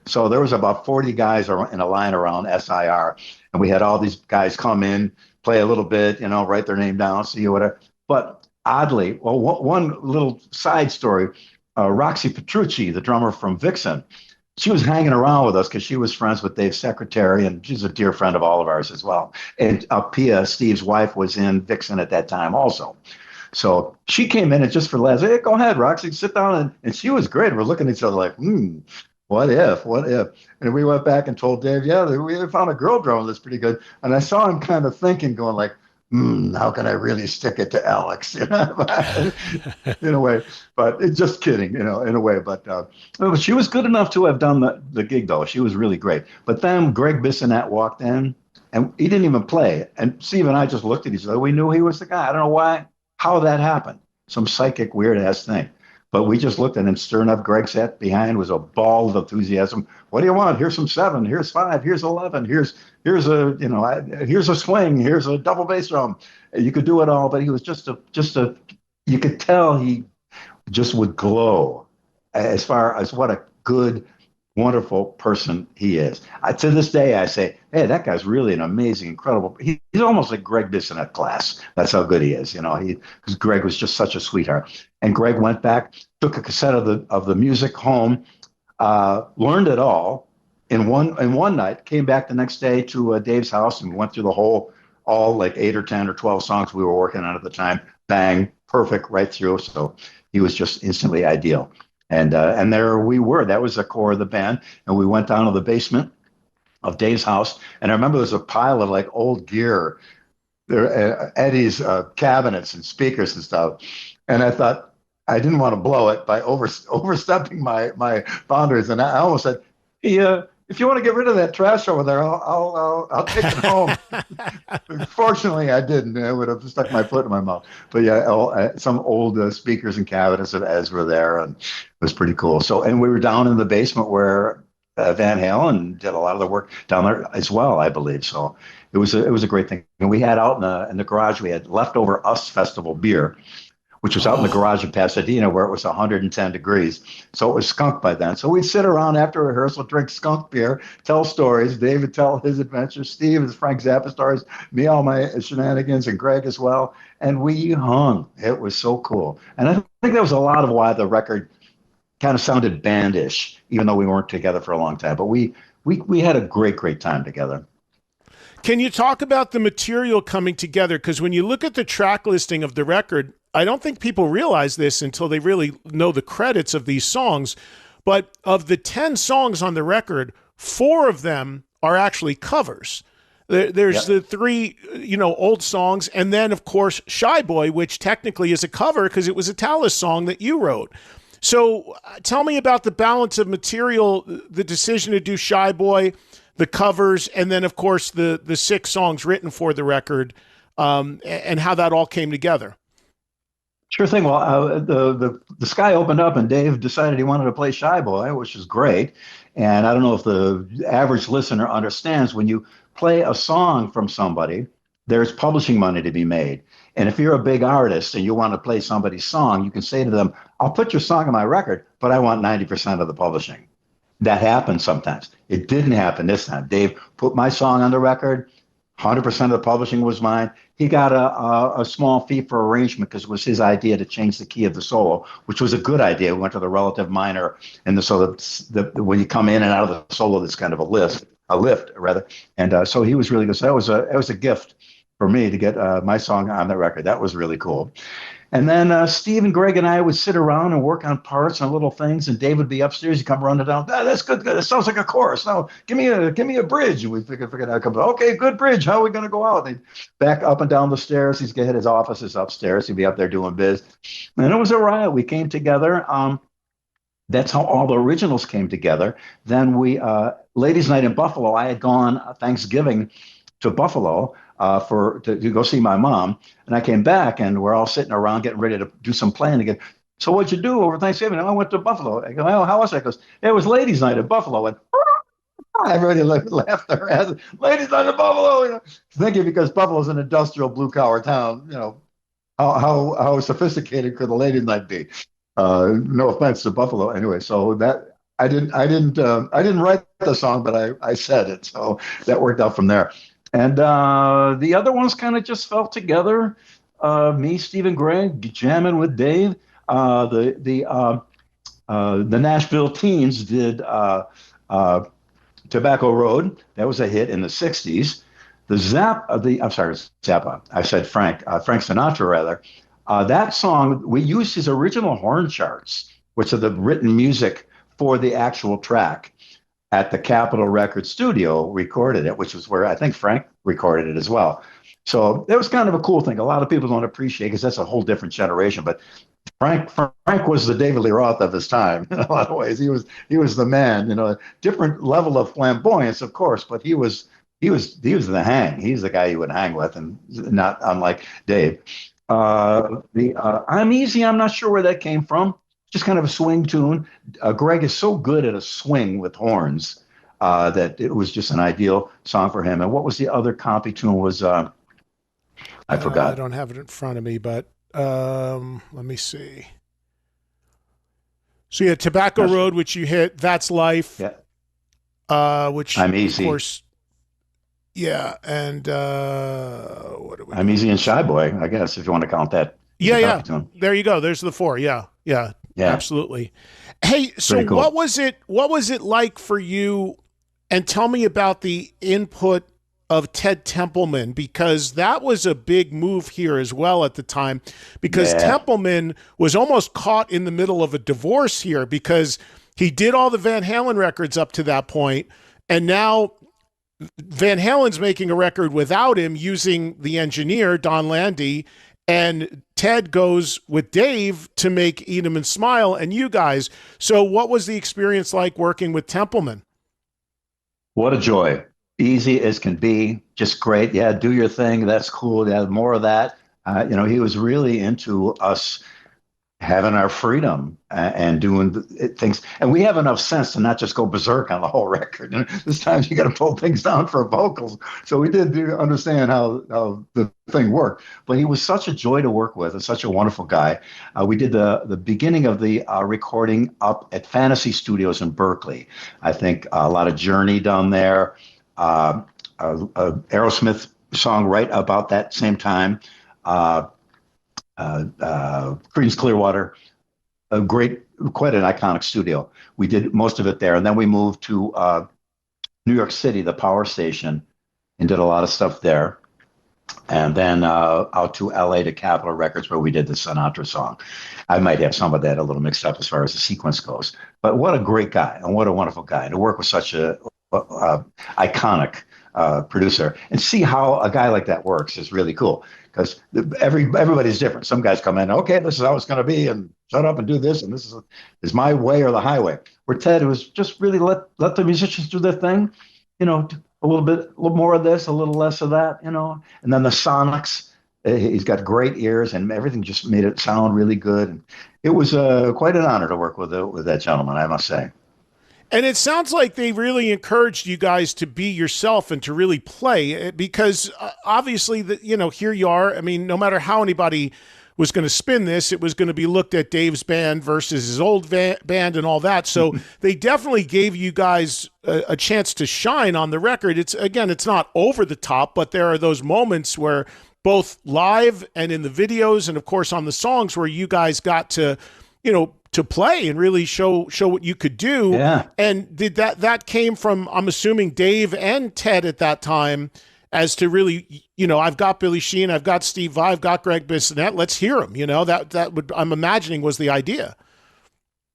So there was about 40 guys in a line around SIR, and we had all these guys come in, play a little bit, write their name down, see whatever. But oddly, well, one little side story, Roxy Petrucci, the drummer from Vixen, she was hanging around with us because she was friends with Dave's secretary, and she's a dear friend of all of ours as well. And Pia, Steve's wife, was in Vixen at that time also. So she came in and just for laughs, hey, go ahead, Roxy, sit down. And she was great. We're looking at each other like, what if? And we went back and told Dave, yeah, we found a girl drummer that's pretty good. And I saw him kind of thinking, going like, how can I really stick it to Alex? In a way, but just kidding, in a way. But she was good enough to have done the gig, though. She was really great. But then Greg Bissonette walked in, and he didn't even play. And Steve and I just looked at each other. We knew he was the guy. I don't know how that happened. Some psychic weird ass thing. But we just looked at him. Sure enough, Greg sat behind, was a ball of enthusiasm. What do you want? Here's some 7. Here's 5. Here's 11. Here's a swing. Here's a double bass drum. You could do it all, but he was just a. You could tell he just would glow as far as what a good, wonderful person he is. To this day, I say, hey, that guy's really an amazing, incredible. He's almost like Greg Bissonette class. That's how good he is. Because Greg was just such a sweetheart. And Greg went back, took a cassette of the music home, learned it all in one night. Came back the next day to Dave's house and went through all like 8 or 10 or 12 songs we were working on at the time. Bang, perfect, right through. So he was just instantly ideal. And there we were. That was the core of the band. And we went down to the basement of Dave's house. And I remember there's a pile of like old gear, Eddie's cabinets and speakers and stuff. And I thought, I didn't want to blow it by overstepping my boundaries. And I almost said, hey, if you want to get rid of that trash over there, I'll take it home. Fortunately, I didn't. I would have stuck my foot in my mouth. But yeah, some old speakers and cabinets of Ez were there, and it was pretty cool. So, and we were down in the basement where Van Halen did a lot of the work down there as well, I believe. So it was a great thing. And we had out in the garage, we had leftover US Festival beer, which was out in the garage in Pasadena where it was 110 degrees. So it was skunk by then. So we'd sit around after rehearsal, drink skunk beer, tell stories. Dave would tell his adventures. Steve his Frank Zappa stories. Me, all my shenanigans, and Greg as well. And we hung. It was so cool. And I think that was a lot of why the record kind of sounded bandish, even though we weren't together for a long time. But we had a great, great time together. Can you talk about the material coming together? Because when you look at the track listing of the record, I don't think people realize this until they really know the credits of these songs. But of the 10 songs on the record, 4 of them are actually covers. There's the 3, old songs. And then, of course, Shy Boy, which technically is a cover because it was a Talos song that you wrote. So tell me about the balance of material, the decision to do Shy Boy, the covers, and then, of course, the 6 songs written for the record, and how that all came together. Sure thing. Well, the sky opened up and Dave decided he wanted to play Shy Boy, which is great. And I don't know if the average listener understands, when you play a song from somebody, there's publishing money to be made. And if you're a big artist and you want to play somebody's song, you can say to them, I'll put your song on my record, but I want 90% of the publishing. that happens sometimes. It didn't happen this time. Dave put my song on the record. 100% of the publishing was mine. He got a small fee for arrangement because it was his idea to change the key of the solo, which was a good idea. We went to the relative minor, and when you come in and out of the solo, there's kind of a lift rather. And so he was really good. So that was a gift for me to get my song on the record. That was really cool. And then Steve and Greg and I would sit around and work on parts and little things. And Dave would be upstairs. He'd come running down. That's good. That sounds like a chorus. Now give me a bridge. And we figured out. Okay, good bridge. How are we going to go out? And he'd back up and down the stairs. His office is upstairs. He'd be up there doing biz. And it was a riot. We came together. That's how all the originals came together. Then Ladies' Night in Buffalo. I had gone Thanksgiving to Buffalo to go see my mom. And I came back and we're all sitting around getting ready to do some playing again. So what'd you do over Thanksgiving? I went to Buffalo. I go, oh, how was it? He goes, it was Ladies' Night in Buffalo. And everybody laughed their ass. Ladies' Night in Buffalo. You know, thinking because Buffalo's an industrial blue collar town, you know, how sophisticated could the Ladies' Night be? No offense to Buffalo. Anyway, so that I didn't write the song, but I said it. So that worked out from there. And the other ones kind of just fell together. Me, Steve, and Greg jamming with Dave. The Nashville Teens did Tobacco Road. That was a hit in the '60s. Zappa. I said Frank Sinatra rather. That song, we used his original horn charts, which are the written music for the actual track, at the Capitol Records studio, recorded it, which was where I think Frank recorded it as well. So that was kind of a cool thing. A lot of people don't appreciate because that's a whole different generation. But Frank was the David Lee Roth of his time in a lot of ways. He was the man, you know, different level of flamboyance, of course, but he was the hang. He's the guy you would hang with, and not unlike Dave. I'm Easy. I'm not sure where that came from. Just kind of a swing tune. Greg is so good at a swing with horns that it was just an ideal song for him. And what was the other compy tune? Was I forgot. I don't have it in front of me, but let me see. So yeah, Tobacco Road, which you hit. That's Life. Yeah. Which I'm Easy. Of course. Yeah, and what do we? I'm Easy and Shy Boy, I guess, if you want to count that. Yeah. There you go. There's the four. Yeah. Absolutely. Hey, so cool. What was it like for you? And tell me about the input of Ted Templeman, because that was a big move here as well at the time, because Templeman was almost caught in the middle of a divorce here because he did all the Van Halen records up to that point, and now Van Halen's making a record without him using the engineer, Don Landy, and Ted goes with Dave to make Eat 'Em and Smile and you guys. So what was the experience like working with Templeman? What a joy. Easy as can be. Just great. Yeah, do your thing. That's cool. Yeah, more of that. He was really into us having our freedom and doing things. And we have enough sense to not just go berserk on the whole record. And there's times you got to pull things down for vocals. So we did understand how the thing worked. But he was such a joy to work with and such a wonderful guy. We did the beginning of the recording up at Fantasy Studios in Berkeley. I think a lot of Journey down there. Aerosmith song right about that same time. Creedence Clearwater, quite an iconic studio. We did most of it there, and then we moved to New York City, the Power Station, and did a lot of stuff there. And then out to LA to Capitol Records, where we did the Sinatra song. I might have some of that a little mixed up as far as the sequence goes. But what a great guy, and what a wonderful guy. And to work with such a iconic producer and see how a guy like that works is really cool. Because everybody's different. Some guys come in, okay, this is how it's going to be, and shut up and do this, and this is my way or the highway. Where Ted was just really let the musicians do their thing, a little more of this, a little less of that, And then the sonics, he's got great ears, and everything just made it sound really good. And it was quite an honor to work with that gentleman, I must say. And it sounds like they really encouraged you guys to be yourself and to really play, because obviously, here you are. I mean, no matter how anybody was going to spin this, it was going to be looked at Dave's band versus his old band and all that. So they definitely gave you guys a chance to shine on the record. It's not over the top, but there are those moments where both live and in the videos and of course on the songs where you guys got to, to play and really show what you could do. Yeah. And did that came from, I'm assuming, Dave and Ted at that time, as to really, I've got Billy Sheehan, I've got Steve Vai, I've got Greg Bissonette, let's hear them. That would, I'm imagining, was the idea.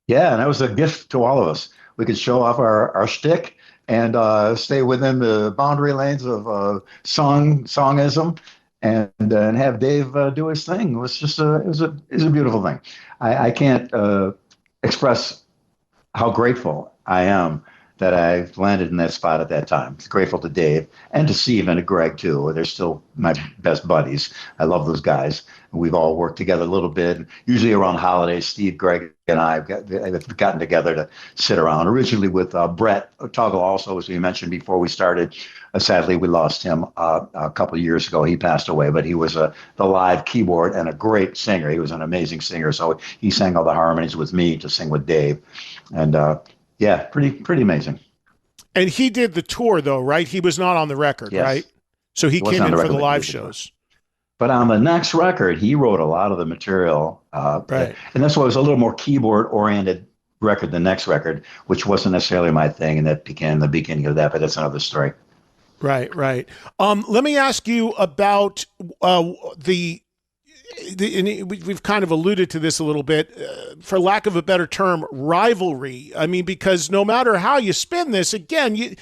Yeah, and that was a gift to all of us. We could show off our shtick and stay within the boundary lanes of songism, and have Dave do his thing. It was just it was a beautiful thing. I can't express how grateful I am that I landed in that spot at that time. Grateful to Dave and to Steve and to Greg too. They're still my best buddies. I love those guys. We've all worked together a little bit. Usually around holidays, Steve, Greg, and I have gotten together to sit around. Originally with Brett Tuggle also, as we mentioned before we started. Sadly, we lost him a couple of years ago. He passed away, but he was the live keyboard and a great singer. He was an amazing singer. So he sang all the harmonies with me to sing with Dave. And yeah, pretty amazing. And he did the tour, though, right? He was not on the record, yes. Right? So he came in for the live shows. But on the next record, he wrote a lot of the material. Right. And that's why it was a little more keyboard-oriented record, the next record, which wasn't necessarily my thing, and that became the beginning of that, but that's another story. Right. Let me ask you about and we've kind of alluded to this a little bit, for lack of a better term, rivalry. I mean, because no matter how you spin this, again,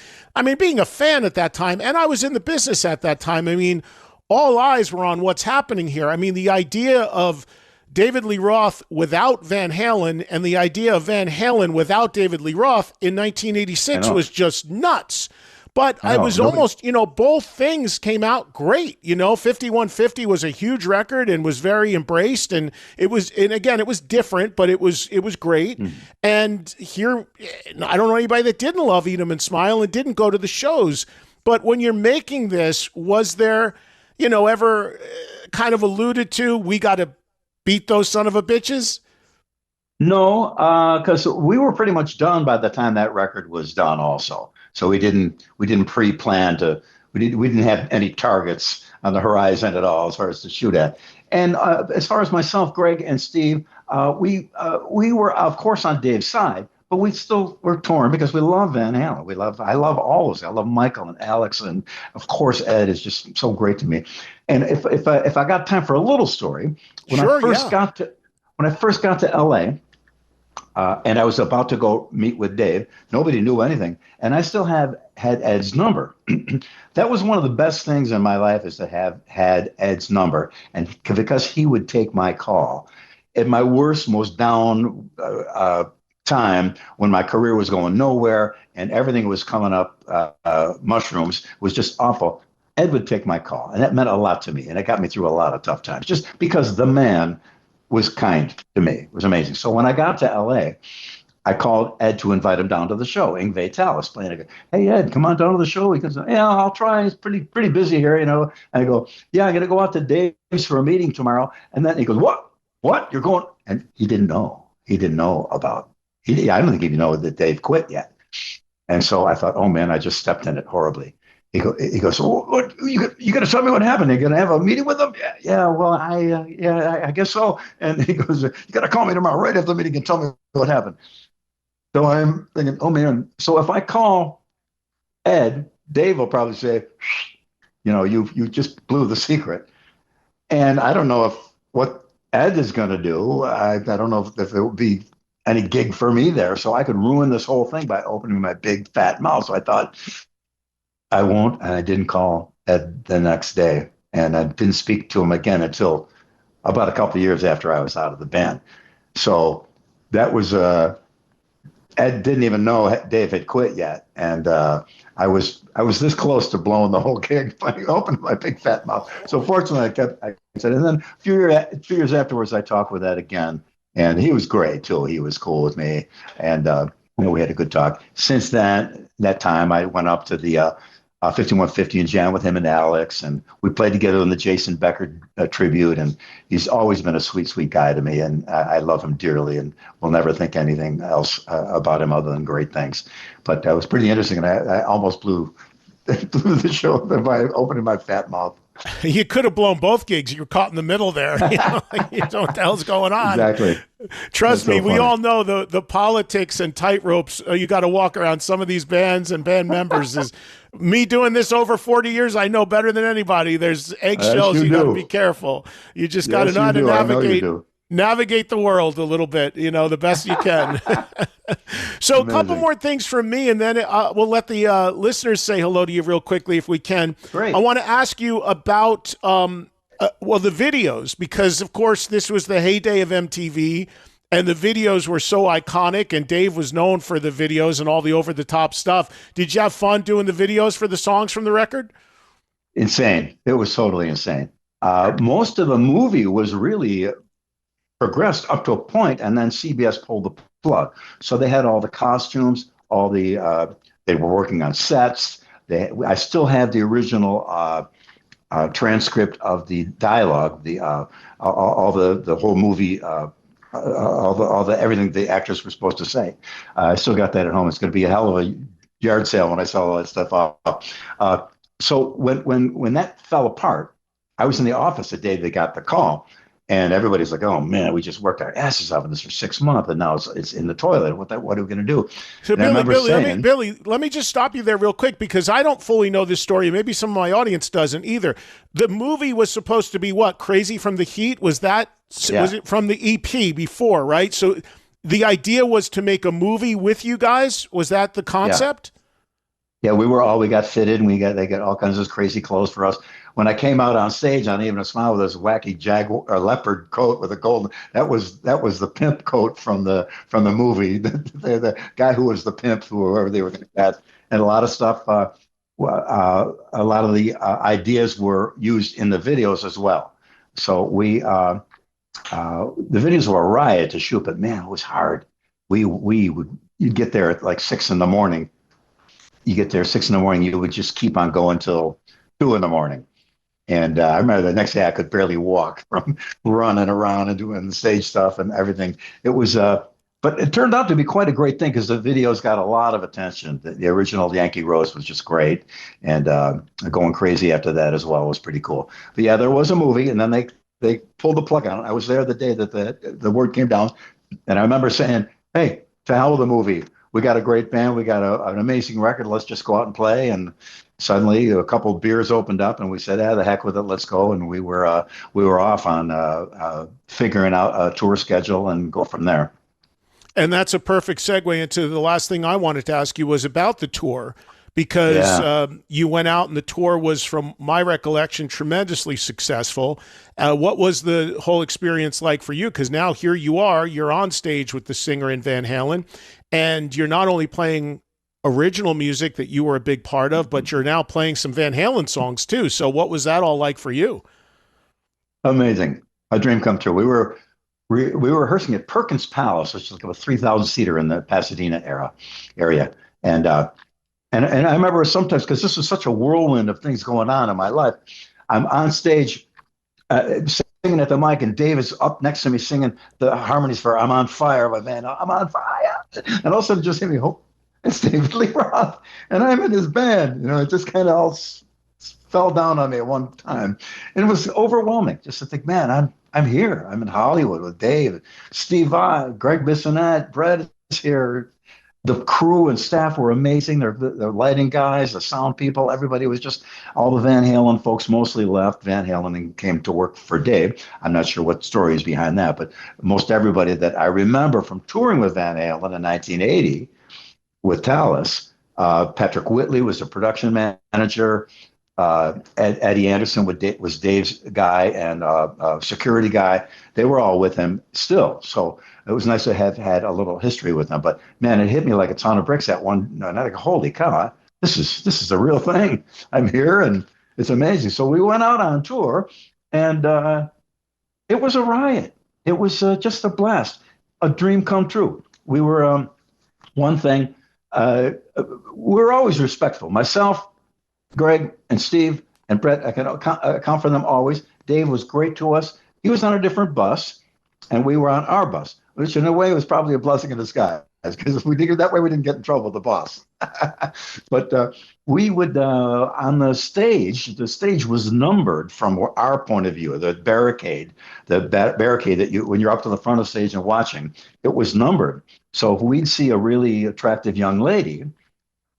being a fan at that time, and I was in the business at that time, all eyes were on what's happening here. The idea of David Lee Roth without Van Halen and the idea of Van Halen without David Lee Roth in 1986 was just nuts. But I was almost, both things came out great. 5150 was a huge record and was very embraced. And it was different, but it was great. Mm. And here, I don't know anybody that didn't love Eat 'Em and Smile and didn't go to the shows. But when you're making this, was there, ever kind of alluded to, we got to beat those son of a bitches? No, because we were pretty much done by the time that record was done also. So we didn't pre-plan we didn't have any targets on the horizon at all as far as to shoot at. And as far as myself, Greg and Steve, we were of course on Dave's side, but we still were torn because we love Van Halen. I love all of us. I love Michael and Alex, and of course Ed is just so great to me. And if I got time for a little story, when I first got to LA. And I was about to go meet with Dave. Nobody knew anything. And I still had Ed's number. That was one of the best things in my life, is to have had Ed's number. And because he would take my call. At my worst, most down time, when my career was going nowhere and everything was coming up, mushrooms, was just awful, Ed would take my call. And that meant a lot to me. And it got me through a lot of tough times, just because the man was kind to me. It was amazing. So when I got to LA, I called Ed to invite him down to the show. Yngwie Tallis playing. Hey, Ed, come on down to the show. He goes, yeah, I'll try. It's pretty busy here, And I go, yeah, I'm going to go out to Dave's for a meeting tomorrow. And then he goes, what? You're going? And he didn't know. He didn't know about, I don't think he even know that Dave quit yet. And so I thought, oh man, I just stepped in it horribly. He goes, oh, what, you got to tell me what happened. You're going to have a meeting with them? Yeah. Well, I guess so. And he goes, you got to call me tomorrow right after the meeting and tell me what happened. So I'm thinking, oh man. So if I call Ed, Dave will probably say, you just blew the secret. And I don't know what Ed is going to do. I don't know if there will be any gig for me there. So I could ruin this whole thing by opening my big fat mouth. So I thought, I won't, and I didn't call Ed the next day, and I didn't speak to him again until about a couple of years after I was out of the band. So that was Ed didn't even know Dave had quit yet, and I was this close to blowing the whole gig by opening my big fat mouth. So fortunately, I said, and then a few years afterwards, I talked with Ed again, and he was great too. He was cool with me, and we had a good talk. Since that time, I went up to the 5150 and jam with him and Alex. And we played together in the Jason Becker tribute. And he's always been a sweet, sweet guy to me. And I love him dearly and will never think anything else about him other than great things. But that was pretty interesting. And I almost blew the show by opening my fat mouth. You could have blown both gigs. You were caught in the middle there. You know, like, you don't know what the hell's going on. Exactly. Trust me, so we all know the politics and tightropes you got to walk around some of these bands and band members. Is me doing this over 40 years, I know better than anybody. There's eggshells. You got to be careful. You just got to know how to navigate the world a little bit, you know, the best you can. So a couple more things from me, and then we'll let the listeners say hello to you real quickly if we can. Great. I want to ask you about, the videos, because, of course, this was the heyday of MTV, and the videos were so iconic, and Dave was known for the videos and all the over-the-top stuff. Did you have fun doing the videos for the songs from the record? Insane. It was totally insane. Most of the movie was really progressed up to a point, and then CBS pulled the plug. So they had all the costumes, all the they were working on sets. I still have the original transcript of the dialogue, all the whole movie, all the everything the actors were supposed to say. I still got that at home. It's going to be a hell of a yard sale when I sell all that stuff off. So when that fell apart, I was in the office the day they got the call. And everybody's like, "Oh man, we just worked our asses off on this for 6 months, and now it's in the toilet. What are we going to do?" So Billy, let me just stop you there real quick, because I don't fully know this story. Maybe some of my audience doesn't either. The movie was supposed to be what? Crazy from the Heat? Was it from the EP before? Right. So the idea was to make a movie with you guys. Was that the concept? Yeah, we got fitted, and they got all kinds of crazy clothes for us. When I came out on stage on Even a Smile with this wacky jaguar or leopard coat with a gold, that was the pimp coat from the movie. the guy who was the pimp, whoever they were going to cast, and a lot of stuff. A lot of the ideas were used in the videos as well. So the videos were a riot to shoot, but man, it was hard. You'd get there at like 6 a.m. You get there 6 a.m. You would just keep on going till 2 a.m. And I remember the next day I could barely walk from running around and doing the stage stuff and everything. It was, but it turned out to be quite a great thing, because the videos got a lot of attention. The original Yankee Rose was just great, and going crazy after that as well was pretty cool. But yeah, there was a movie, and then they pulled the plug on it. I was there the day that the word came down, and I remember saying, "Hey, to hell with the movie. We got a great band. We got an amazing record. Let's just go out and play." And suddenly a couple of beers opened up, and we said, the heck with it. Let's go. And we were off on figuring out a tour schedule and go from there. And that's a perfect segue into the last thing I wanted to ask you was about the tour, because you went out and the tour was, from my recollection, tremendously successful. What was the whole experience like for you? Because now here you are, you're on stage with the singer in Van Halen, and you're not only playing original music that you were a big part of, but you're now playing some Van Halen songs too. So what was that all like for you? Amazing. A dream come true. We were rehearsing at Perkins Palace, which is like a 3,000 seater in the Pasadena area. And I remember sometimes, because this was such a whirlwind of things going on in my life, I'm on stage singing at the mic, and Dave is up next to me singing the harmonies for "I'm on Fire" by Van Halen. I'm on fire. And all of a sudden just hit me, oh, it's David Lee Roth, and I'm in his band. You know, it just kind of all fell down on me at one time. And it was overwhelming just to think, man, I'm here. I'm in Hollywood with Dave, Steve Vai, Greg Bissonette, Brett is here. The crew and staff were amazing. The lighting guys, the sound people, everybody was just, all the Van Halen folks mostly left Van Halen and came to work for Dave. I'm not sure what story is behind that, but most everybody that I remember from touring with Van Halen in 1980 with Talas, Patrick Whitley was the production manager. Eddie Anderson was Dave's guy, and security guy. They were all with him still. So it was nice to have had a little history with them. But man, it hit me like a ton of bricks that one night. Like, holy cow, this is a real thing. I'm here, and it's amazing. So we went out on tour, and it was a riot. It was just a blast, a dream come true. We were one thing. We're always respectful. Myself, Greg and Steve and Brett, I can account for them always. Dave was great to us. He was on a different bus, and we were on our bus, which in a way was probably a blessing in disguise because if we did it that way, we didn't get in trouble with the boss. But we would on the stage. The stage was numbered from our point of view. The barricade that you when you're up to the front of the stage and watching, it was numbered. So if we'd see a really attractive young lady,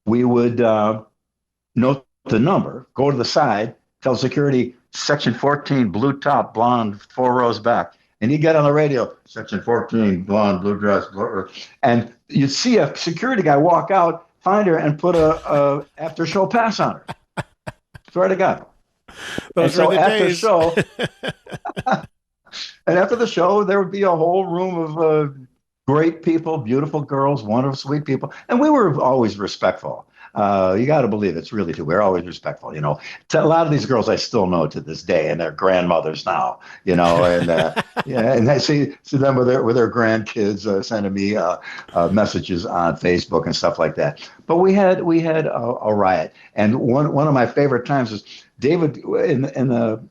we would note the number, go to the side, tell security, section 14, blue top, blonde, 4 rows back. And he'd get on the radio, section 14, blonde, blue dress, and you'd see a security guy walk out, find her, and put a after show pass on her. Swear to God. Those were the days. And after the show, there would be a whole room of great people, beautiful girls, wonderful, sweet people. And we were always respectful. You got to believe it's really true. We're always respectful, To a lot of these girls I still know to this day, and they're grandmothers now, and and I see them with their grandkids sending me messages on Facebook and stuff like that. But we had a riot, and one of my favorite times is David in the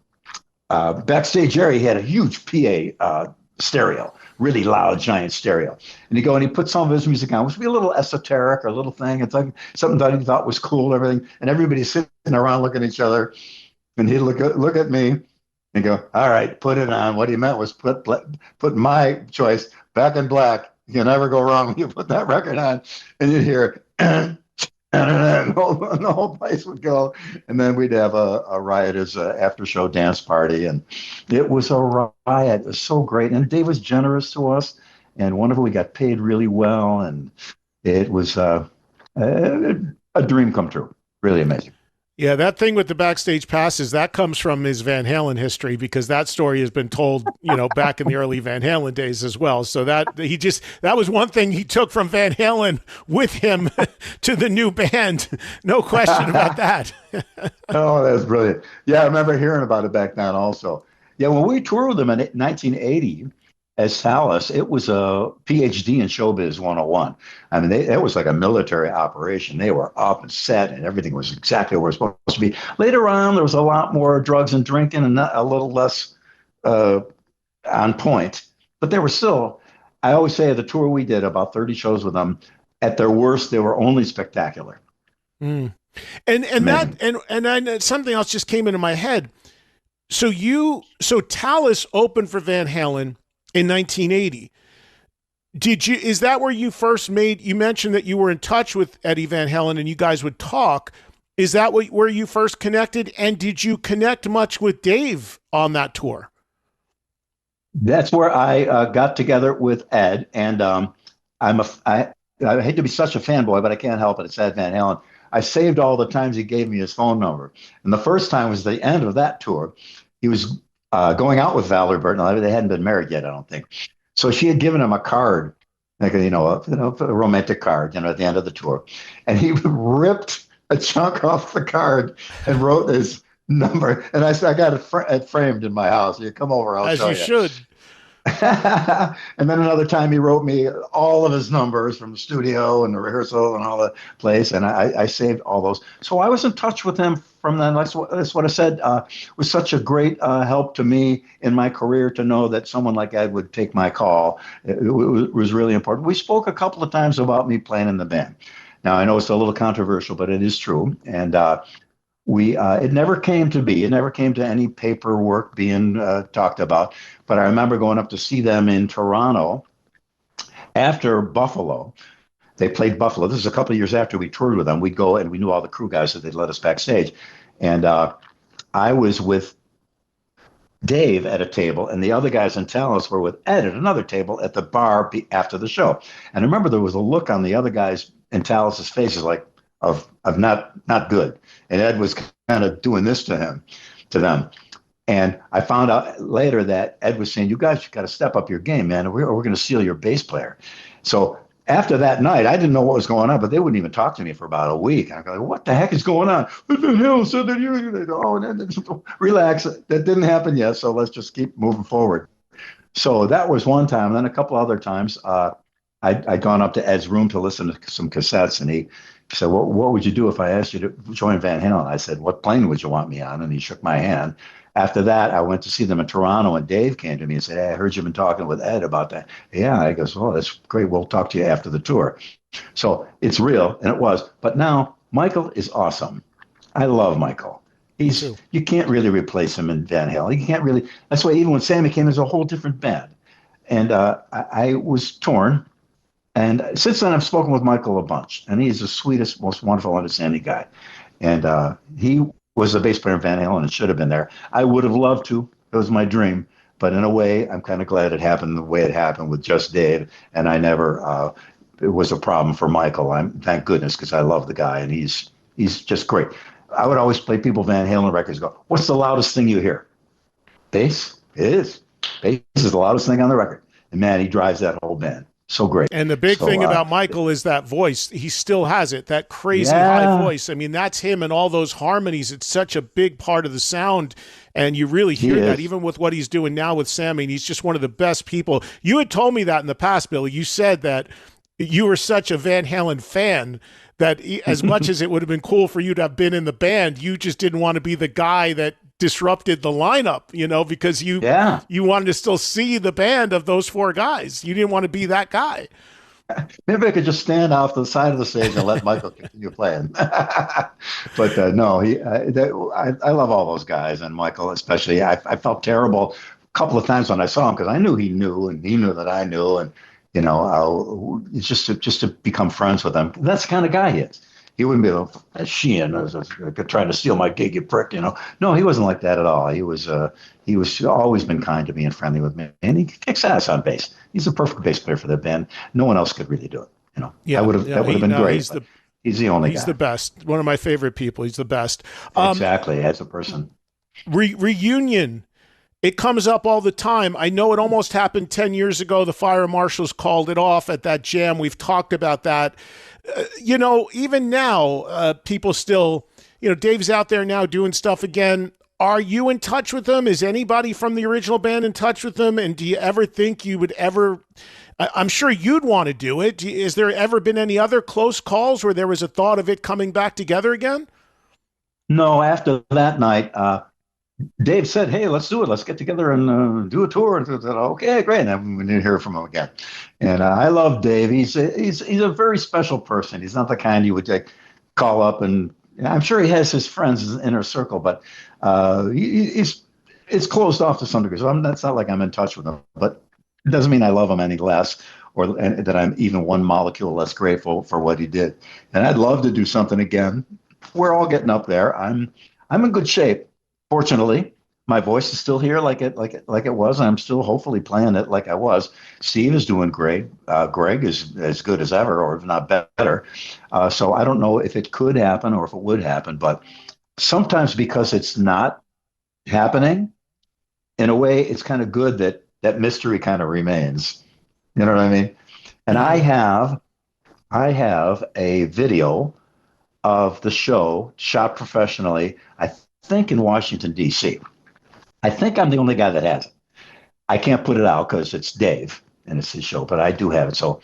backstage area. He had a huge PA stereo. Really loud, giant stereo. And he'd go and he put some of his music on, which would be a little esoteric or a little thing. It's like something that he thought was cool and everything. And everybody's sitting around looking at each other. And he'd look at me and go, all right, put it on. What he meant was put my choice, Back in Black. You can never go wrong when you put that record on. And you'd hear, and the whole place would go. And then we'd have a riotous after show dance party. And it was a riot. It was so great. And Dave was generous to us and wonderful. We got paid really well. And it was a dream come true. Really amazing. Yeah, that thing with the backstage passes, that comes from his Van Halen history because that story has been told, back in the early Van Halen days as well. So that was one thing he took from Van Halen with him to the new band. No question about that. Oh, that's brilliant. Yeah, I remember hearing about it back then also. Yeah, when we toured with them in 1980 as Talus, it was a PhD in Showbiz 101. I mean, it was like a military operation. They were up and set, and everything was exactly where it was supposed to be. Later on, there was a lot more drugs and drinking and a little less on point. But they were still, I always say, the tour we did, about 30 shows with them, at their worst, they were only spectacular. Mm. And something else just came into my head. So Talus opened for Van Halen in 1980. Is that where you first you mentioned that you were in touch with Eddie Van Halen and you guys would talk. Is that where you first connected? And did you connect much with Dave on that tour? That's where I got together with Ed. And I hate to be such a fanboy, but I can't help it. It's Ed Van Halen. I saved all the times he gave me his phone number. And the first time was the end of that tour. He was going out with Valerie Burton. They hadn't been married yet, I don't think. So she had given him a card, like a romantic card, at the end of the tour, and he ripped a chunk off the card and wrote his number. And I got it framed in my house. You come over, I'll show you. As you should. And then another time he wrote me all of his numbers from the studio and the rehearsal and all the place, and I saved all those. So I was in touch with him from then. That's what I said. It was such a great help to me in my career to know that someone like Ed would take my call. It was really important. We spoke a couple of times about me playing in the band. Now, I know it's a little controversial, but it is true. And it never came to be. It never came to any paperwork being talked about. But I remember going up to see them in Toronto after Buffalo. They played Buffalo. This is a couple of years after we toured with them. We'd go and we knew all the crew guys, so they'd let us backstage. And I was with Dave at a table, and the other guys in Talus were with Ed at another table at the bar after the show. And I remember there was a look on the other guys in Talus's faces like of not good. And Ed was kind of doing this to them. And I found out later that Ed was saying, you guys got to step up your game, man. We're going to steal your bass player. So after that night, I didn't know what was going on, but they wouldn't even talk to me for about a week. And I go, what the heck is going on? What the hell said that relax. That didn't happen yet. So let's just keep moving forward. So that was one time. And then a couple other times, I'd gone up to Ed's room to listen to some cassettes, and he said, what would you do if I asked you to join Van Halen? I said, what plane would you want me on? And he shook my hand. After that, I went to see them in Toronto, and Dave came to me and said, hey, I heard you've been talking with Ed about that. Yeah, I goes, oh, that's great. We'll talk to you after the tour. So it's real, and it was. But now Michael is awesome. I love Michael. You can't really replace him in Van Halen. You can't really. That's why even when Sammy came, there's a whole different band. And I was torn. And since then, I've spoken with Michael a bunch, and he's the sweetest, most wonderful, understanding guy. And he was a bass player in Van Halen and should have been there. I would have loved to. It was my dream. But in a way, I'm kind of glad it happened the way it happened with just Dave. And I never, it was a problem for Michael. Thank goodness, because I love the guy, and he's just great. I would always play people Van Halen records, go, what's the loudest thing you hear? Bass? It is. Bass is the loudest thing on the record. And man, he drives that whole band. So great. And the big thing about Michael is that voice. He still has it, that crazy high voice. I mean, that's him and all those harmonies. It's such a big part of the sound, and you really hear that even with what he's doing now with Sammy. And he's just one of the best people. You had told me that in the past, Billy. You said that you were such a Van Halen fan that as much as it would have been cool for you to have been in the band, you just didn't want to be the guy that disrupted the lineup, because you wanted to still see the band of those four guys. You didn't want to be that guy. Maybe I could just stand off the side of the stage and let Michael continue playing. But no, I love all those guys, and Michael especially. I felt terrible a couple of times when I saw him because I knew he knew, and he knew that I knew, and it's just to become friends with him. That's the kind of guy he is. He wouldn't be a Sheehan trying to steal my gig, you prick. No, he wasn't like that at all. He was always been kind to me and friendly with me, and he kicks ass on bass. He's the perfect bass player for the band. No one else could really do it. That would have been great. He's the only guy. He's the best. One of my favorite people. He's the best. Exactly, as a person. Reunion. It comes up all the time. I know it almost happened 10 years ago. The fire marshals called it off at that jam. We've talked about that. Even now, people still, Dave's out there now doing stuff again. Are you in touch with them? Is anybody from the original band in touch with them? And do you ever think you would ever, I'm sure you'd want to do it. Is there ever been any other close calls where there was a thought of it coming back together again? No, after that night, Dave said, hey, let's do it. Let's get together and do a tour. And said, okay, great. And then we didn't hear from him again. And I love Dave. He's a very special person. He's not the kind you would call up, and I'm sure he has his friends in his inner circle, but it's closed off to some degree. So that's not like I'm in touch with him, but it doesn't mean I love him any less, or that I'm even one molecule less grateful for what he did. And I'd love to do something again. We're all getting up there. I'm in good shape. Fortunately, my voice is still here like it was. I'm still hopefully playing it like I was. Steve is doing great. Greg is as good as ever, or if not better. So I don't know if it could happen or if it would happen, but sometimes because it's not happening, in a way, it's kind of good that mystery kind of remains. You know what I mean? And I have a video of the show shot professionally, I think in Washington, D.C. I think I'm the only guy that has it. I can't put it out because it's Dave and it's his show, but I do have it. So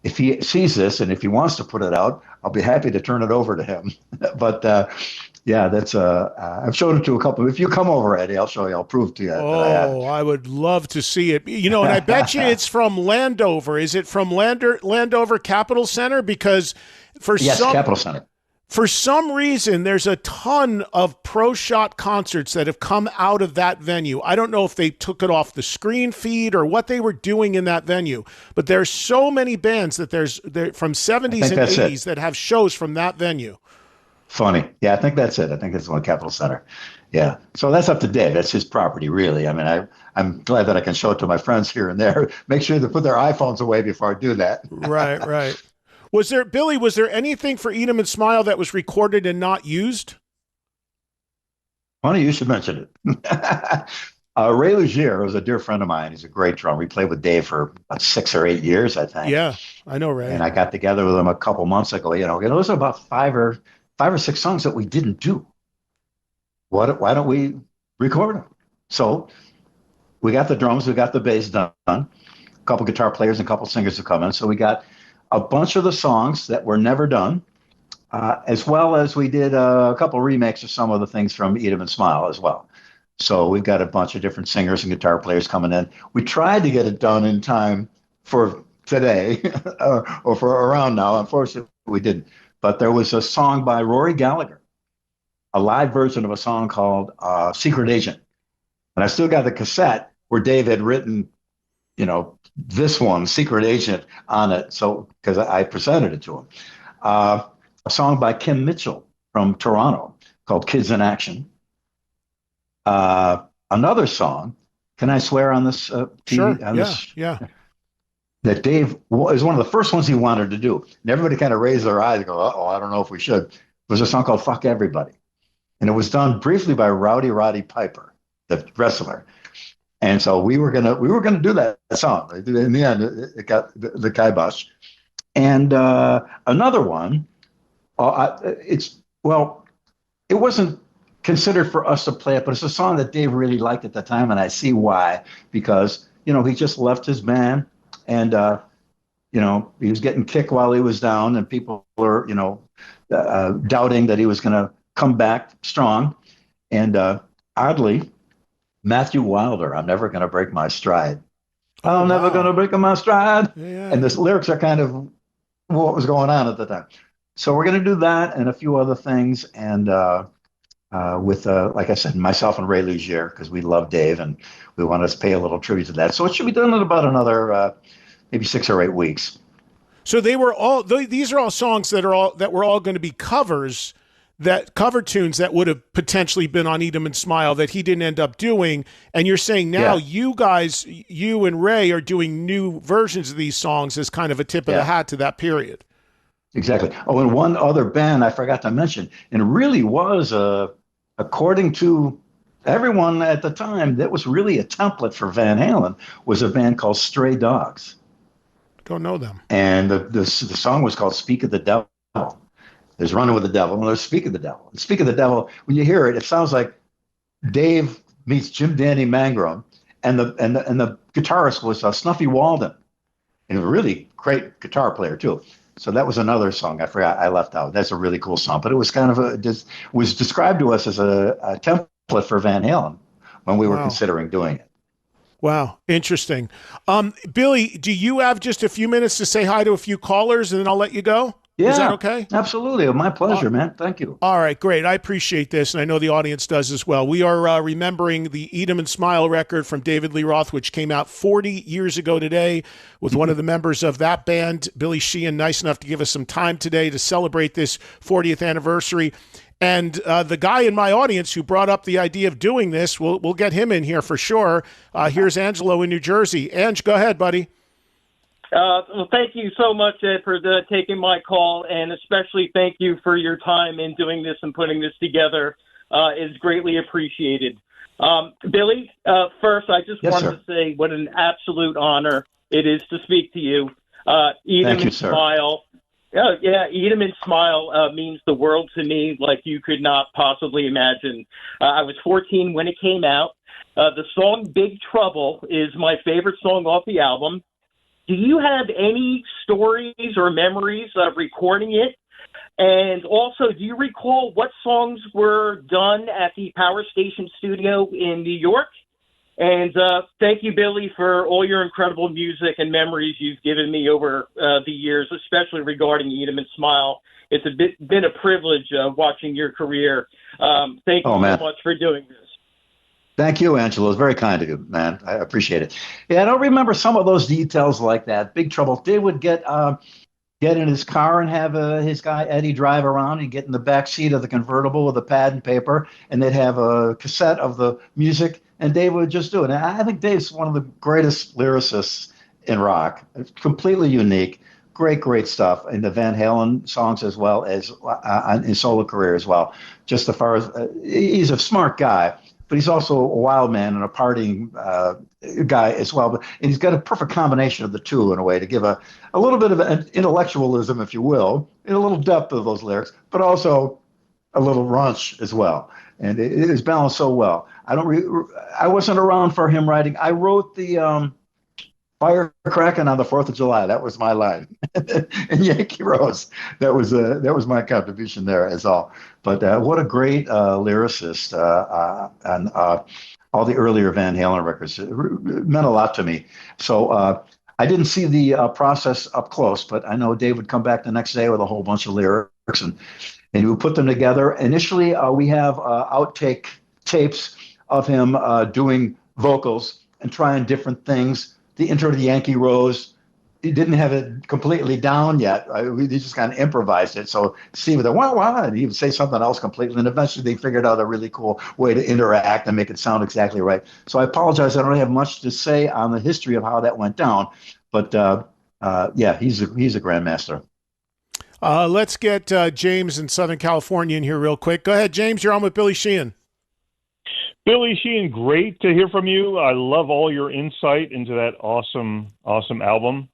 if he sees this and if he wants to put it out, I'll be happy to turn it over to him. But that's I've showed it to a couple. If you come over, Eddie, I'll show you. I'll prove to you. Oh, I would love to see it. And I bet you it's from Landover. Is it from Landover Capital Center? Because Capital Center. For some reason, there's a ton of Pro Shot concerts that have come out of that venue. I don't know if they took it off the screen feed or what they were doing in that venue, but there's so many bands that there's from 70s and 80s that have shows from that venue. Funny. Yeah, I think that's it. I think it's on Capital Center. Yeah. So that's up to Dave. That's his property, really. I mean, I'm glad that I can show it to my friends here and there. Make sure to put their iPhones away before I do that. Right. Was there anything for Eat 'Em and Smile that was recorded and not used? Funny you should mention it. Ray Lugier was a dear friend of mine. He's a great drummer. We played with Dave for about 6 or 8 years, I think. Yeah, I know Ray. And I got together with him a couple months ago. Those are about five or 6 songs that we didn't do. Why don't we record them? So we got the drums, we got the bass done. couple guitar players and a couple singers to come in. So we got a bunch of the songs that were never done, as well as we did a couple remakes of some of the things from Eat 'Em and Smile as well. So we've got a bunch of different singers and guitar players coming in. We tried to get it done in time for today or for around now. Unfortunately, we didn't. But there was a song by Rory Gallagher, a live version of a song called Secret Agent. And I still got the cassette where Dave had written, this one, Secret Agent, on it. So, because I presented it to him. A song by Kim Mitchell from Toronto called Kids in Action. Another song, can I swear on this? Sure, yeah. That Dave is one of the first ones he wanted to do. And everybody kind of raised their eyes and go, uh-oh, I don't know if we should. It was a song called Fuck Everybody. And it was done briefly by Roddy Piper, the wrestler. And so we were gonna do that song. In the end, it got the kibosh. And another one, it wasn't considered for us to play it, but it's a song that Dave really liked at the time, and I see why. Because he just left his band, and he was getting kicked while he was down, and people were doubting that he was going to come back strong. And oddly, Matthew Wilder, I'm never going to break my stride. I'm never going to break my stride. Yeah. And the lyrics are kind of what was going on at the time. So we're going to do that and a few other things. And with, like I said, myself and Ray Luzier, because we love Dave and we want to pay a little tribute to that. So it should be done in about another maybe 6 or 8 weeks. So these are all songs that were all going to be covers, that cover tunes that would have potentially been on Eat 'Em and Smile that he didn't end up doing. And you're saying now you and Ray are doing new versions of these songs as kind of a tip of the hat to that period. Exactly. Oh, and one other band I forgot to mention, and it really was, according to everyone at the time, that was really a template for Van Halen, was a band called Stray Dogs. Don't know them. And the song was called Speak of the Devil. There's Running with the Devil, and there's Speak of the Devil. And Speak of the Devil, when you hear it, it sounds like Dave meets Jim Dandy Mangrum, and the guitarist was Snuffy Walden, and a really great guitar player too. So that was another song I forgot I left out. That's a really cool song, but it was kind of was described to us as a template for Van Halen when we were considering doing it. Wow, interesting. Billy, do you have just a few minutes to say hi to a few callers, and then I'll let you go? Yeah, is that okay? Absolutely. My pleasure, man. Thank you. All right, great. I appreciate this, and I know the audience does as well. We are remembering the Eat 'Em and Smile record from David Lee Roth, which came out 40 years ago today, with one of the members of that band, Billy Sheehan, nice enough to give us some time today to celebrate this 40th anniversary. And the guy in my audience who brought up the idea of doing this, we'll get him in here for sure. Here's Angelo in New Jersey. Ange, go ahead, buddy. Well, thank you so much, Ed, for taking my call, and especially thank you for your time in doing this and putting this together. It's greatly appreciated. Billy, first, I just wanted to say what an absolute honor it is to speak to you. Eat 'Em and Smile. Yeah, Eat 'Em and Smile means the world to me like you could not possibly imagine. I was 14 when it came out. The song Big Trouble is my favorite song off the album. Do you have any stories or memories of recording it? And also, do you recall what songs were done at the Power Station studio in New York? And thank you, Billy, for all your incredible music and memories you've given me over the years, especially regarding Eat 'Em and Smile. It's been a privilege watching your career. Thank you so much for doing this. Thank you, Angelo. It's very kind of you, man. I appreciate it. Yeah, I don't remember some of those details like that. Big Trouble. They would get in his car and have his guy Eddie drive around and get in the back seat of the convertible with a pad and paper, and they'd have a cassette of the music, and Dave would just do it. And I think Dave's one of the greatest lyricists in rock. It's completely unique. Great stuff. And the Van Halen songs as well as in his solo career as well. Just as far as he's a smart guy, but he's also a wild man and a partying guy as well. And he's got a perfect combination of the two in a way to give a little bit of an intellectualism, if you will, and a little depth of those lyrics, but also a little raunch as well. And it is balanced so well. I wasn't around for him writing. I wrote the fire cracking on the 4th of July. That was my line. And Yankee Rose. That was my contribution there as all. But what a great lyricist and all the earlier Van Halen records. It meant a lot to me. So I didn't see the process up close, but I know Dave would come back the next day with a whole bunch of lyrics, and he would put them together. Initially, we have outtake tapes of him doing vocals and trying different things. The intro to Yankee Rose, he didn't have it completely down yet. We just kind of improvised it. So Steve would go, wah, and he would say something else completely. And eventually they figured out a really cool way to interact and make it sound exactly right. So I apologize. I don't have much to say on the history of how that went down. But yeah, he's a grandmaster. Let's get James in Southern California in here real quick. Go ahead, James. You're on with Billy Sheehan. Billy Sheehan, great to hear from you. I love all your insight into that awesome album.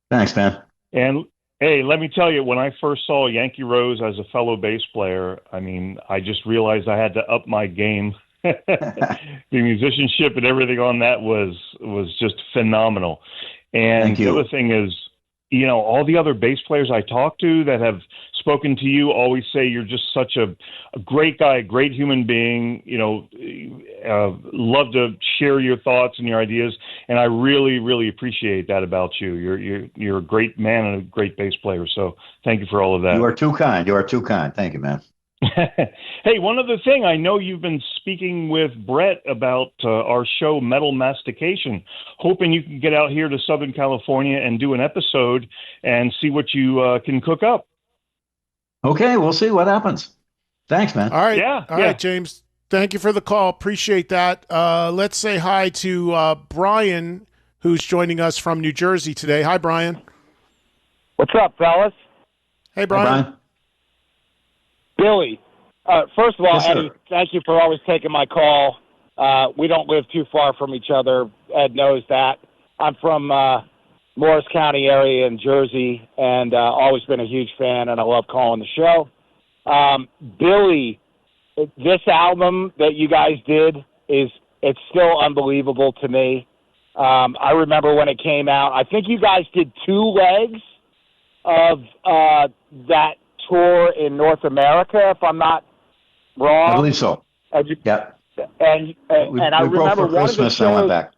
Thanks, man. And hey, let me tell you, when I first saw Yankee Rose as a fellow bass player, I mean, I just realized I had to up my game. The musicianship and everything on that was just phenomenal. And the other thing is, you know, all the other bass players I talk to that have spoken to you always say you're just such a great guy, a great human being, you know, love to share your thoughts and your ideas. And I really, really appreciate that about you. You're a great man and a great bass player. So thank you for all of that. You are too kind. You are too kind. Thank you, man. Hey, one other thing. I know you've been speaking with Brett about our show, Metal Mastication. Hoping you can get out here to Southern California and do an episode and see what you can cook up. Okay, we'll see what happens. Thanks, man. All right. All right, James. Thank you for the call. Appreciate that. Let's say hi to Brian, who's joining us from New Jersey today. Hi, Brian. What's up, fellas? Hey, Brian. Hey, Brian. Billy, first of all, Yes, Eddie, sir. thank you for always taking my call. We don't live too far from each other. Ed knows that. I'm from Morris County area in Jersey, and always been a huge fan, and I love calling the show. Billy, this album that you guys did it's still unbelievable to me. I remember when it came out. I think you guys did 2 legs of that tour in North America, if I'm not wrong. I believe so. Yeah. We I broke remember for one Christmas of the and I went shows. back.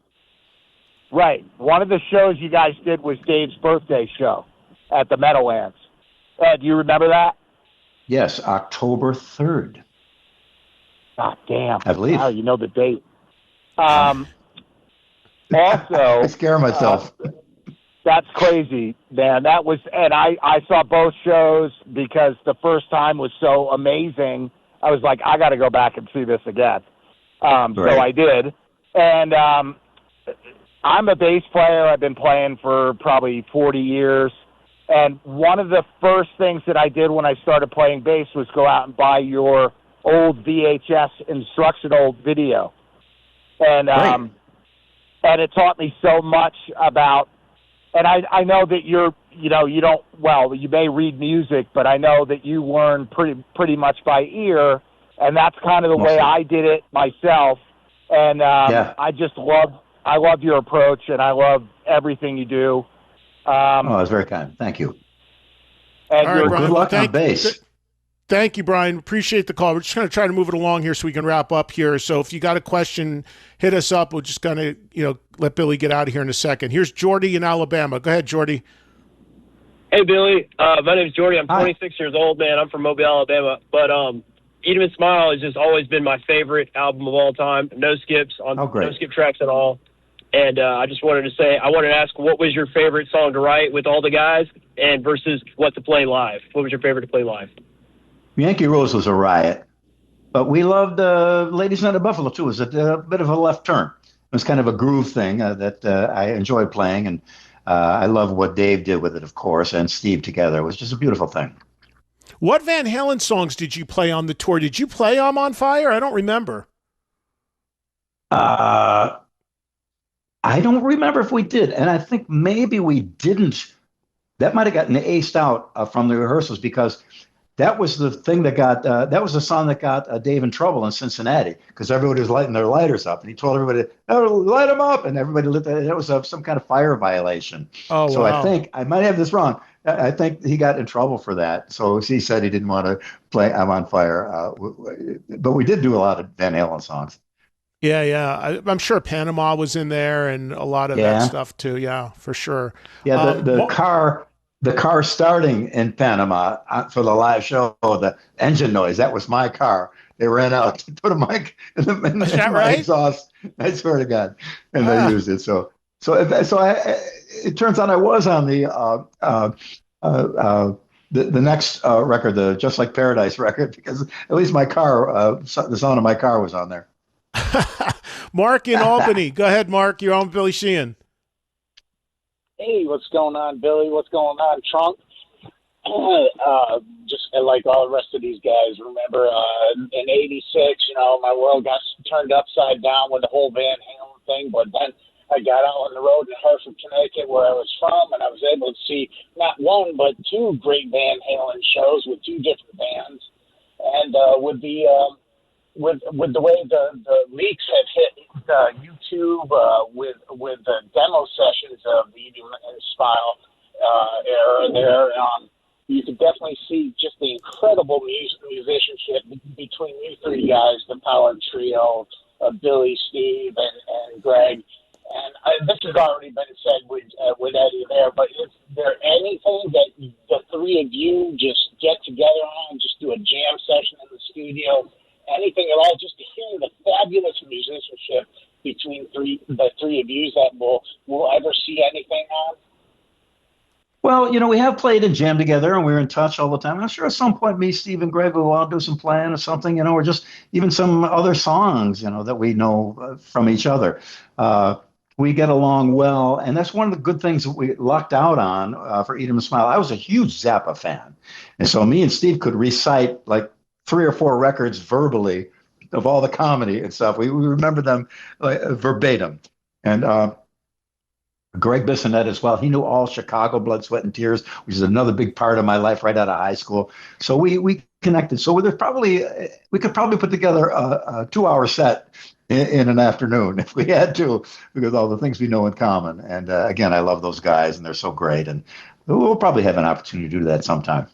Right. One of the shows you guys did was Dave's birthday show at the Meadowlands. Do you remember that? Yes, October 3rd. Ah, damn. I believe. Wow, you know the date. Also, I scare myself. That's crazy, man. That was, and I saw both shows because the first time was so amazing. I was like, I got to go back and see this again. So I did. And I'm a bass player. I've been playing for probably 40 years. And one of the first things that I did when I started playing bass was go out and buy your old VHS instructional video. And it taught me so much about. And I know that you may read music, but I know that you learn pretty much by ear, and that's kind of the way I did it myself. And I just love your approach, and I love everything you do. That's very kind. Thank you. And All right, Brian, good luck on bass. Thank you, Brian. Appreciate the call. We're just going to try to move it along here so we can wrap up here. So if you got a question, hit us up. We're just going to, let Billy get out of here in a second. Here's Jordy in Alabama. Go ahead, Jordy. Hey, Billy. My name's Jordy. I'm 26 years old, man. I'm from Mobile, Alabama. But Eat 'em and Smile has just always been my favorite album of all time. No skips no skip tracks at all. And I just wanted to say, I wanted to ask, what was your favorite song to write with all the guys and versus what to play live? What was your favorite to play live? Yankee Rose was a riot, but we loved Ladies Night of Buffalo too. It was a bit of a left turn. It was kind of a groove thing that I enjoyed playing, and I love what Dave did with it, of course, and Steve together. It was just a beautiful thing. What Van Halen songs did you play on the tour? Did you play I'm on Fire? I don't remember. I don't remember if we did, and I think maybe we didn't. That might have gotten aced out from the rehearsals because that was the thing that got that was the song that got Dave in trouble in Cincinnati because everybody was lighting their lighters up, and he told everybody, "Oh, light them up," and everybody lit that. It was some kind of fire violation. Oh, so wow. I think I might have this wrong. I think he got in trouble for that. So he said he didn't want to play "I'm on Fire," but we did do a lot of Van Halen songs. Yeah. I'm sure Panama was in there and a lot of that stuff too. Yeah, for sure. Yeah, the car starting in Panama for the live show, the engine noise, that was my car. They ran out to put a mic in my exhaust. I swear to God, and they used it. So it turns out I was on the next record, the Just Like Paradise record, because at least my car, the sound of my car was on there. Mark in Albany. Go ahead, Mark. You're on Billy Sheehan. Hey, what's going on, Billy? What's going on, Trunk? Just like all the rest of these guys, remember in '86, my world got turned upside down with the whole Van Halen thing, but then I got out on the road in Hartford, Connecticut, where I was from, and I was able to see not one, but two great Van Halen shows with two different bands. And with the way the leaks have hit YouTube with the demo sessions of the Eat 'Em and Smile era there, you could definitely see just the incredible musicianship between you three guys, the power trio, Billy, Steve, and Greg. And this has already been said with Eddie there, but is there anything that the three of you just get together on, just do a jam session in the studio, anything at all, just to hear the fabulous musicianship between the three of you that we'll ever see anything on? Well, we have played and jammed together, and we're in touch all the time. I'm sure at some point, me, Steve, and Greg will all do some playing or something, or just even some other songs, that we know from each other. We get along well, and that's one of the good things that we lucked out on for Eat 'Em and Smile. I was a huge Zappa fan, and so me and Steve could recite like 3 or 4 records verbally of all the comedy and stuff. We remember them verbatim, and Greg Bissonette as well. He knew all Chicago, Blood, Sweat, and Tears, which is another big part of my life right out of high school. So we connected. So we could probably put together a 2-hour set in an afternoon if we had to, because all the things we know in common. And again, I love those guys, and they're so great. And we'll probably have an opportunity to do that sometime.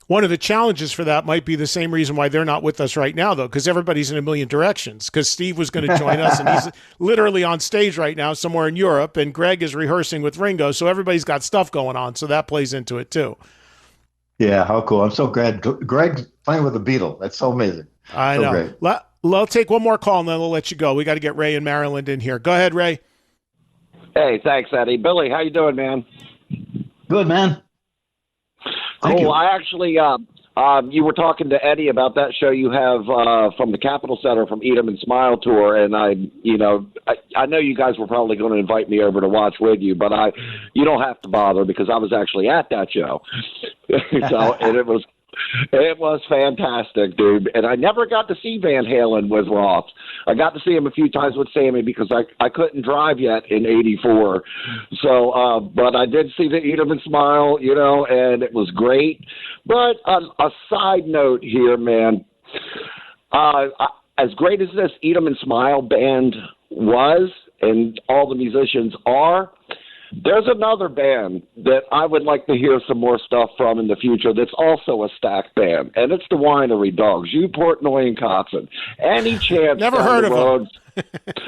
One of the challenges for that might be the same reason why they're not with us right now, though, because everybody's in a million directions. Because Steve was going to join us, and he's literally on stage right now somewhere in Europe, and Greg is rehearsing with Ringo, so everybody's got stuff going on, so that plays into it, too. Yeah, how cool. I'm so glad. Greg's playing with the Beatles. That's so amazing. I know. Great. I'll take one more call, and then we'll let you go. We got to get Ray in Maryland in here. Go ahead, Ray. Hey, thanks, Eddie. Billy, how you doing, man? Good, man. Thank you. I actually, you were talking to Eddie about that show you have from the Capitol Center from Eat 'Em and Smile tour, and I know you guys were probably going to invite me over to watch with you, but you don't have to bother because I was actually at that show. And it was fantastic, dude. And I never got to see Van Halen with Roth. I got to see him a few times with Sammy because I couldn't drive yet in '84. So, but I did see the Eat 'Em and Smile, and it was great. But a side note here, man, as great as this Eat 'Em and Smile band was, and all the musicians are, there's another band that I would like to hear some more stuff from in the future that's also a stacked band, and it's the Winery Dogs, U, Portnoy, and Kotzen. Any chance Never heard of them.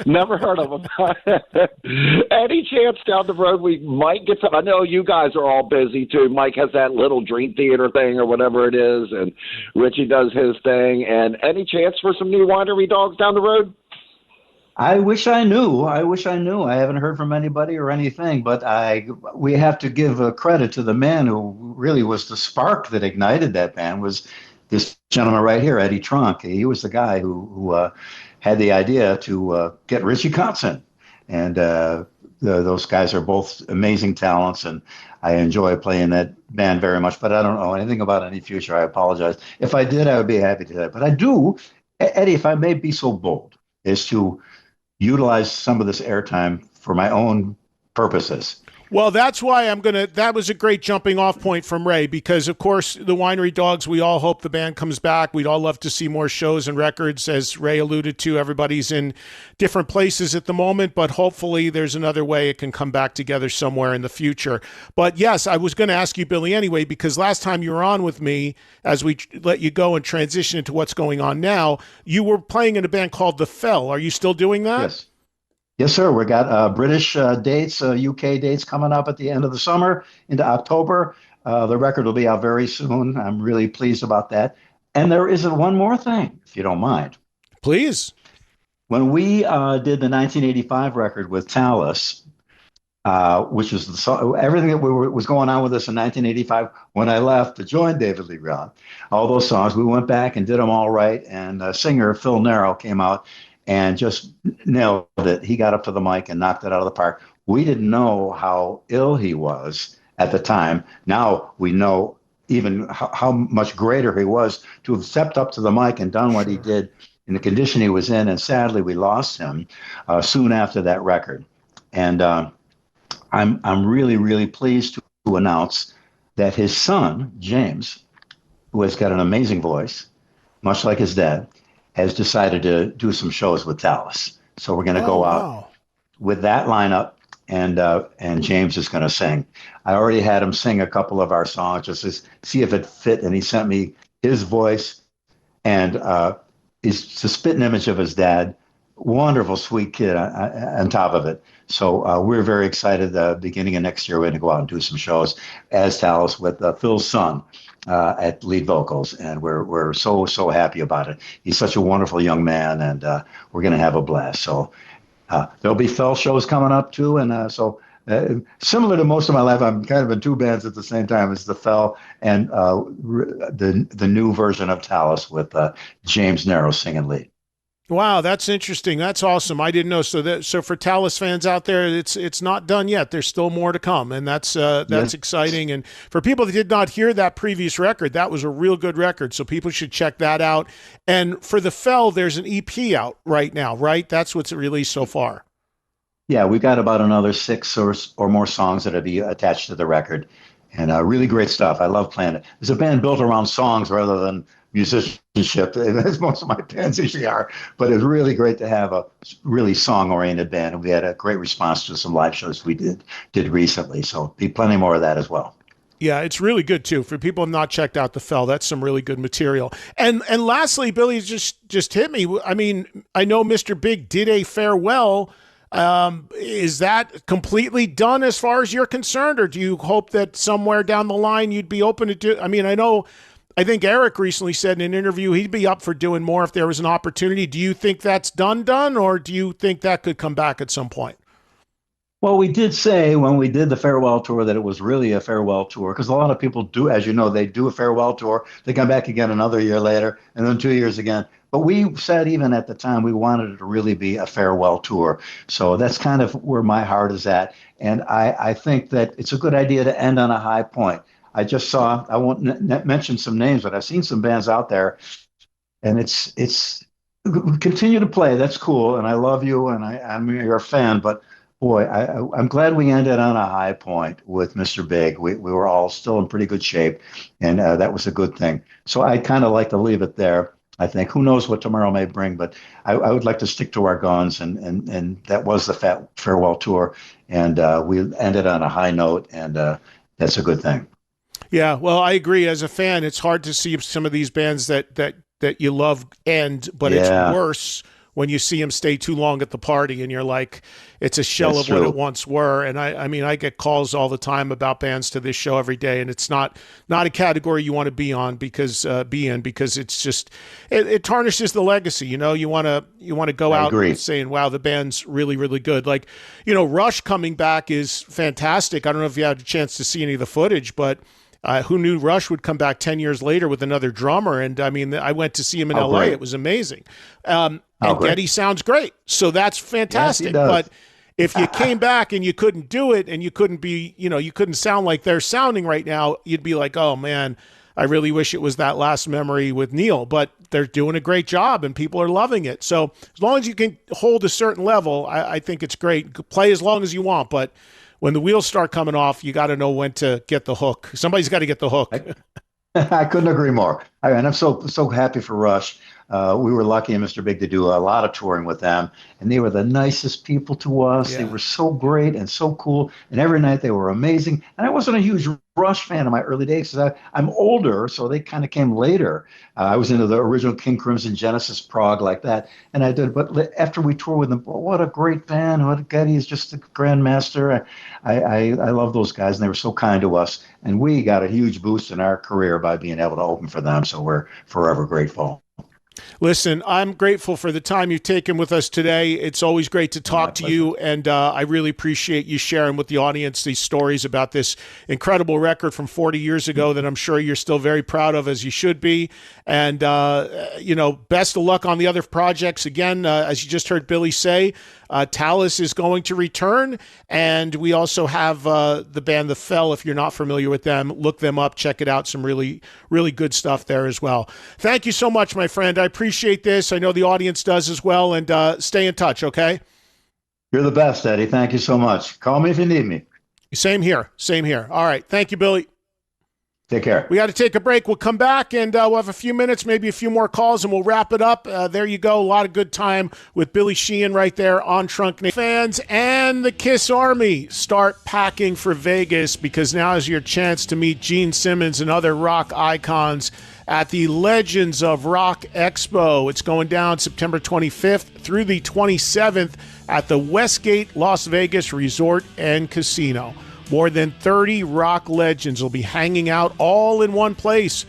Never heard of them. Any chance down the road we might get some? I know you guys are all busy, too. Mike has that little Dream Theater thing or whatever it is, and Richie does his thing. And any chance for some new Winery Dogs down the road? I wish I knew. I haven't heard from anybody or anything, but we have to give credit to the man who really was the spark that ignited that band, was this gentleman right here, Eddie Trunk. He was the guy who had the idea to get Richie Kotzen. And those guys are both amazing talents, and I enjoy playing that band very much, but I don't know anything about any future. I apologize. If I did, I would be happy to do that. But I do, Eddie, if I may be so bold, is to utilize some of this airtime for my own purposes. Well, that's why that was a great jumping off point from Ray, because of course the Winery Dogs, we all hope the band comes back. We'd all love to see more shows and records. As Ray alluded to, everybody's in different places at the moment, but hopefully there's another way it can come back together somewhere in the future. But yes, I was going to ask you, Billy, anyway, because last time you were on with me, as we let you go and transition into what's going on now, you were playing in a band called The Fell. Are you still doing that? Yes. Yes, sir. We got British dates, UK dates coming up at the end of the summer into October. The record will be out very soon. I'm really pleased about that. And there isn't one more thing, if you don't mind. Please. When we did the 1985 record with Talus, which was everything that was going on with us in 1985, when I left to join David Lee Roth, all those songs, we went back and did them all right. And singer Phil Narrow came out and just nailed it. He got up to the mic and knocked it out of the park. We didn't know how ill he was at the time. Now we know even how much greater he was to have stepped up to the mic and done what he did in the condition he was in. And sadly, we lost him soon after that record. And I'm really, really pleased to announce that his son, James, who has got an amazing voice, much like his dad, has decided to do some shows with Talus. So we're going to go out with that lineup, and James is going to sing. I already had him sing a couple of our songs just to see if it fit, and he sent me his voice and it's a spitting image of his dad. Wonderful, sweet kid on top of it. So we're very excited. Beginning of next year, we're going to go out and do some shows as Talus with Phil's son at lead vocals, and we're so happy about it. He's such a wonderful young man, and we're going to have a blast. So there'll be Fell shows coming up too, and similar to most of my life, I'm kind of in two bands at the same time. It's the Fell and the new version of Talus with James Narrow singing lead. Wow, that's interesting. That's awesome. I didn't know. So for Talus fans out there, it's not done yet. There's still more to come, and that's yes. Exciting. And for people that did not hear that previous record, that was a real good record. So people should check that out. And for the Fell, there's an EP out right now, right? That's what's released so far. Yeah, we've got about another 6 or more songs that'll be attached to the record, and really great stuff. I love playing it. It's a band built around songs rather than musicianship, as most of my bands usually are, but it's really great to have a really song-oriented band, and we had a great response to some live shows we did recently, so be plenty more of that as well. Yeah, it's really good too. For people who have not checked out the Fell, that's some really good material. And lastly, Billy, just hit me. I mean, I know Mr. Big did a farewell. Is that completely done as far as you're concerned, or do you hope that somewhere down the line you'd be open to do? I mean, I think Eric recently said in an interview he'd be up for doing more if there was an opportunity. Do you think that's done, or do you think that could come back at some point? Well, we did say when we did the farewell tour that it was really a farewell tour, because a lot of people do, as you know, they do a farewell tour. They come back again another year later, and then 2 years again. But we said even at the time we wanted it to really be a farewell tour. So that's kind of where my heart is at. And I think that it's a good idea to end on a high point. I just saw, I won't mention some names, but I've seen some bands out there, and it's continue to play. That's cool, and I love you, and I'm your fan. But boy, I'm glad we ended on a high point with Mr. Big. We were all still in pretty good shape, and that was a good thing. So I kind of like to leave it there. I think who knows what tomorrow may bring, but I would like to stick to our guns, and that was the farewell tour, and we ended on a high note, and that's a good thing. Yeah, well, I agree. As a fan, it's hard to see some of these bands that you love end, but it's worse when you see them stay too long at the party, and you're like, it's a shell of what it once were. And I mean, I get calls all the time about bands to this show every day, and it's not a category you want to be because it's just it tarnishes the legacy. You know, you want to go out saying, wow, the band's really, really good. Like, you know, Rush coming back is fantastic. I don't know if you had a chance to see any of the footage, but who knew Rush would come back 10 years later with another drummer? And I mean, I went to see him in LA. Great. It was amazing. And Geddy sounds great. So that's fantastic. Yes, but if you came back and you couldn't do it, and you couldn't be, you couldn't sound like they're sounding right now, you'd be like, oh man, I really wish it was that last memory with Neil. But they're doing a great job and people are loving it. So as long as you can hold a certain level, I think it's great. Play as long as you want, but when the wheels start coming off, you got to know when to get the hook. Somebody's got to get the hook. I couldn't agree more. And I'm so happy for Rush. We were lucky in Mr. Big to do a lot of touring with them, and they were the nicest people to us. Yeah. They were so great and so cool, and every night they were amazing. And I wasn't a huge Rush fan in my early days because I'm older, so they kind of came later. I was into the original King Crimson, Genesis, Prog, like that, and I did. But after we toured with them, what a great band! Geddy is just a grandmaster. I love those guys, and they were so kind to us. And we got a huge boost in our career by being able to open for them. So we're forever grateful. Listen, I'm grateful for the time you've taken with us today. It's always great to talk to you, and I really appreciate you sharing with the audience these stories about this incredible record from 40 years ago that I'm sure you're still very proud of, as you should be. And, best of luck on the other projects. Again, as you just heard Billy say, Talas is going to return, and we also have the band The Fell. If you're not familiar with them, look them up, check it out. Some really, really good stuff there as well. Thank you so much, my friend. I appreciate this. I know the audience does as well, and stay in touch, okay? You're the best, Eddie. Thank you so much. Call me if you need me. Same here. Same here. All right. Thank you, Billy. Take care. We got to take a break. We'll come back, and we'll have a few minutes, maybe a few more calls, and we'll wrap it up. There you go. A lot of good time with Billy Sheehan right there on Trunk Nation. Fans and the Kiss Army, start packing for Vegas, because now is your chance to meet Gene Simmons and other rock icons at the Legends of Rock Expo. It's going down September 25th through the 27th at the Westgate Las Vegas Resort and Casino. More than 30 rock legends will be hanging out all in one place.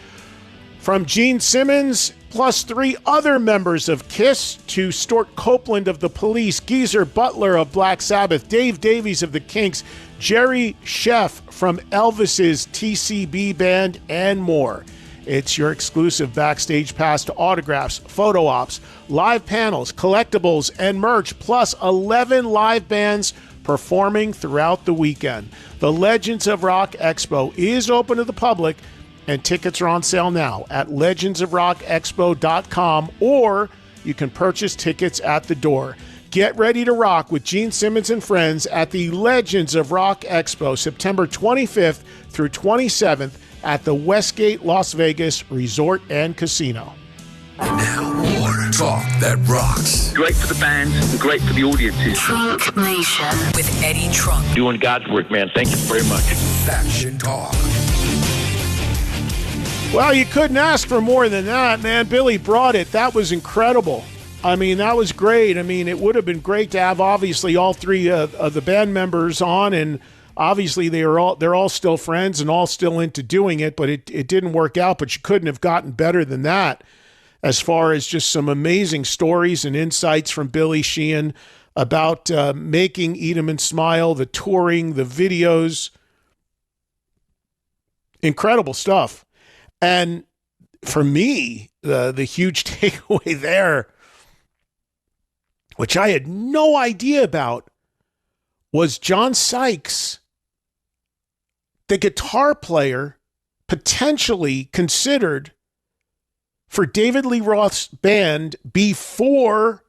From Gene Simmons, plus 3 other members of KISS, to Stuart Copeland of The Police, Geezer Butler of Black Sabbath, Dave Davies of The Kinks, Jerry Scheff from Elvis's TCB Band, and more. It's your exclusive backstage pass to autographs, photo ops, live panels, collectibles, and merch, plus 11 live bands performing throughout the weekend. The Legends of Rock Expo is open to the public, and tickets are on sale now at legendsofrockexpo.com, or you can purchase tickets at the door. Get ready to rock with Gene Simmons and friends at the Legends of Rock Expo, September 25th through 27th at the Westgate Las Vegas Resort and Casino. Now more talk that rocks. Great for the bands and great for the audiences. Trunk Nation with Eddie Trunk. Doing God's work, man. Thank you very much. Faction Talk. Well, you couldn't ask for more than that, man. Billy brought it. That was incredible. I mean, that was great. I mean, it would have been great to have, obviously, all 3 of the band members on, and obviously they're all still friends and all still into doing it, but it didn't work out. But you couldn't have gotten better than that, as far as just some amazing stories and insights from Billy Sheehan about making Eat 'Em and Smile, the touring, the videos. Incredible stuff. And for me, the huge takeaway there, which I had no idea about, was John Sykes, the guitar player, potentially considered for David Lee Roth's band before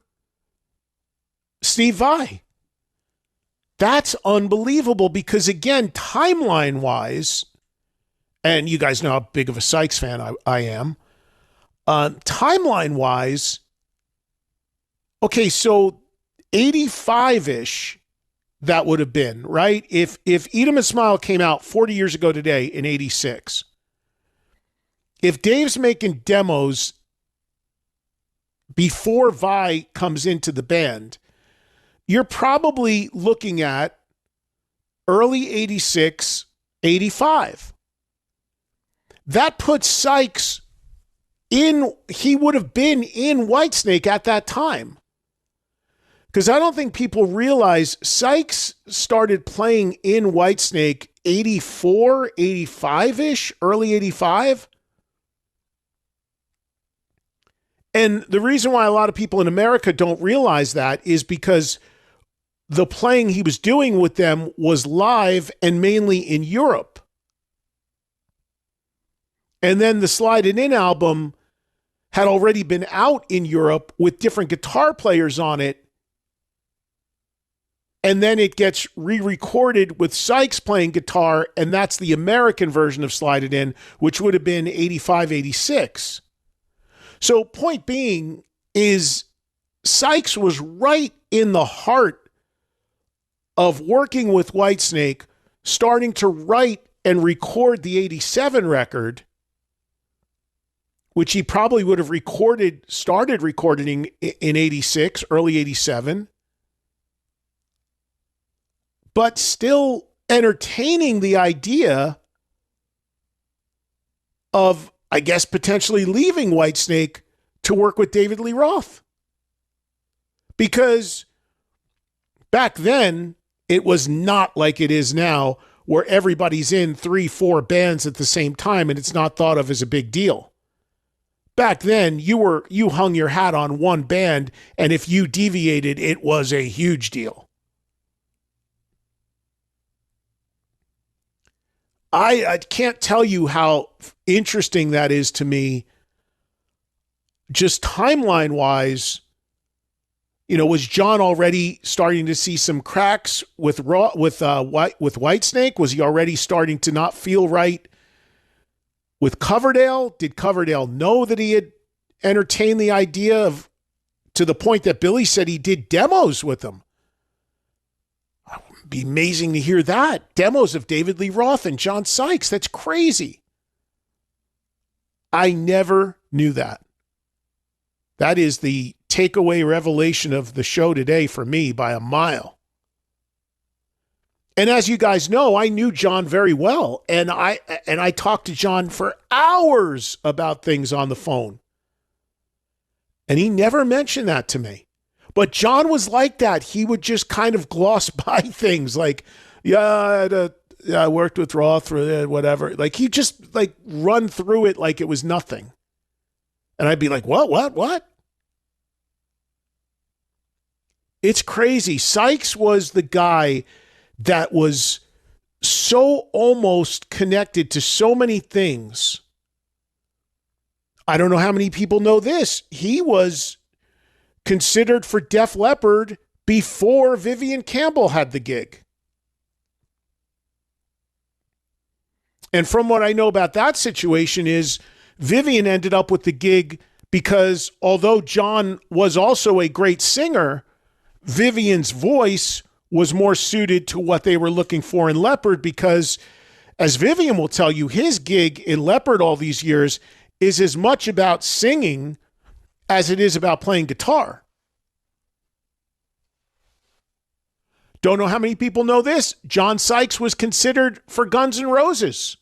Steve Vai. That's unbelievable, because, again, timeline-wise, and you guys know how big of a Sykes fan I am, timeline-wise, okay, so 85-ish, that would have been, right? If Eat 'Em and Smile came out 40 years ago today in 86, if Dave's making demos before Vai comes into the band, you're probably looking at early 86, 85. That puts Sykes in, he would have been in Whitesnake at that time. Because I don't think people realize Sykes started playing in Whitesnake 84, 85-ish, early 85. And the reason why a lot of people in America don't realize that is because the playing he was doing with them was live and mainly in Europe. And then the Slide It In album had already been out in Europe with different guitar players on it and then it gets re-recorded with Sykes playing guitar, and that's the American version of Slide It In, which would have been 85, 86. So point being is Sykes was right in the heart of working with Whitesnake, starting to write and record the 87 record, which he probably would have started recording in 86, early 87, but still entertaining the idea of, I guess, potentially leaving Whitesnake to work with David Lee Roth. Because back then, it was not like it is now, where everybody's in 3-4 bands at the same time and it's not thought of as a big deal. Back then, you hung your hat on one band, and if you deviated, it was a huge deal. I can't tell you how interesting that is to me, just timeline-wise. Was John already starting to see some cracks with Whitesnake? Was he already starting to not feel right with Coverdale? Did Coverdale know that he had entertained the idea of, to the point that Billy said he did demos with him? It would be amazing to hear that. Demos of David Lee Roth and John Sykes. That's crazy. I never knew that. That is the takeaway revelation of the show today for me by a mile. And as you guys know, I knew John very well, and I talked to John for hours about things on the phone. And he never mentioned that to me. But John was like that. He would just kind of gloss by things like, I worked with Roth or whatever. Like he just run through it like it was nothing. And I'd be like, what? It's crazy. Sykes was the guy that was so almost connected to so many things. I don't know how many people know this. He was considered for Def Leppard before Vivian Campbell had the gig. And from what I know about that situation is Vivian ended up with the gig because although John was also a great singer, Vivian's voice was more suited to what they were looking for in Leppard because, as Vivian will tell you, his gig in Leppard all these years is as much about singing as it is about playing guitar. Don't know how many people know this. John Sykes was considered for Guns N' Roses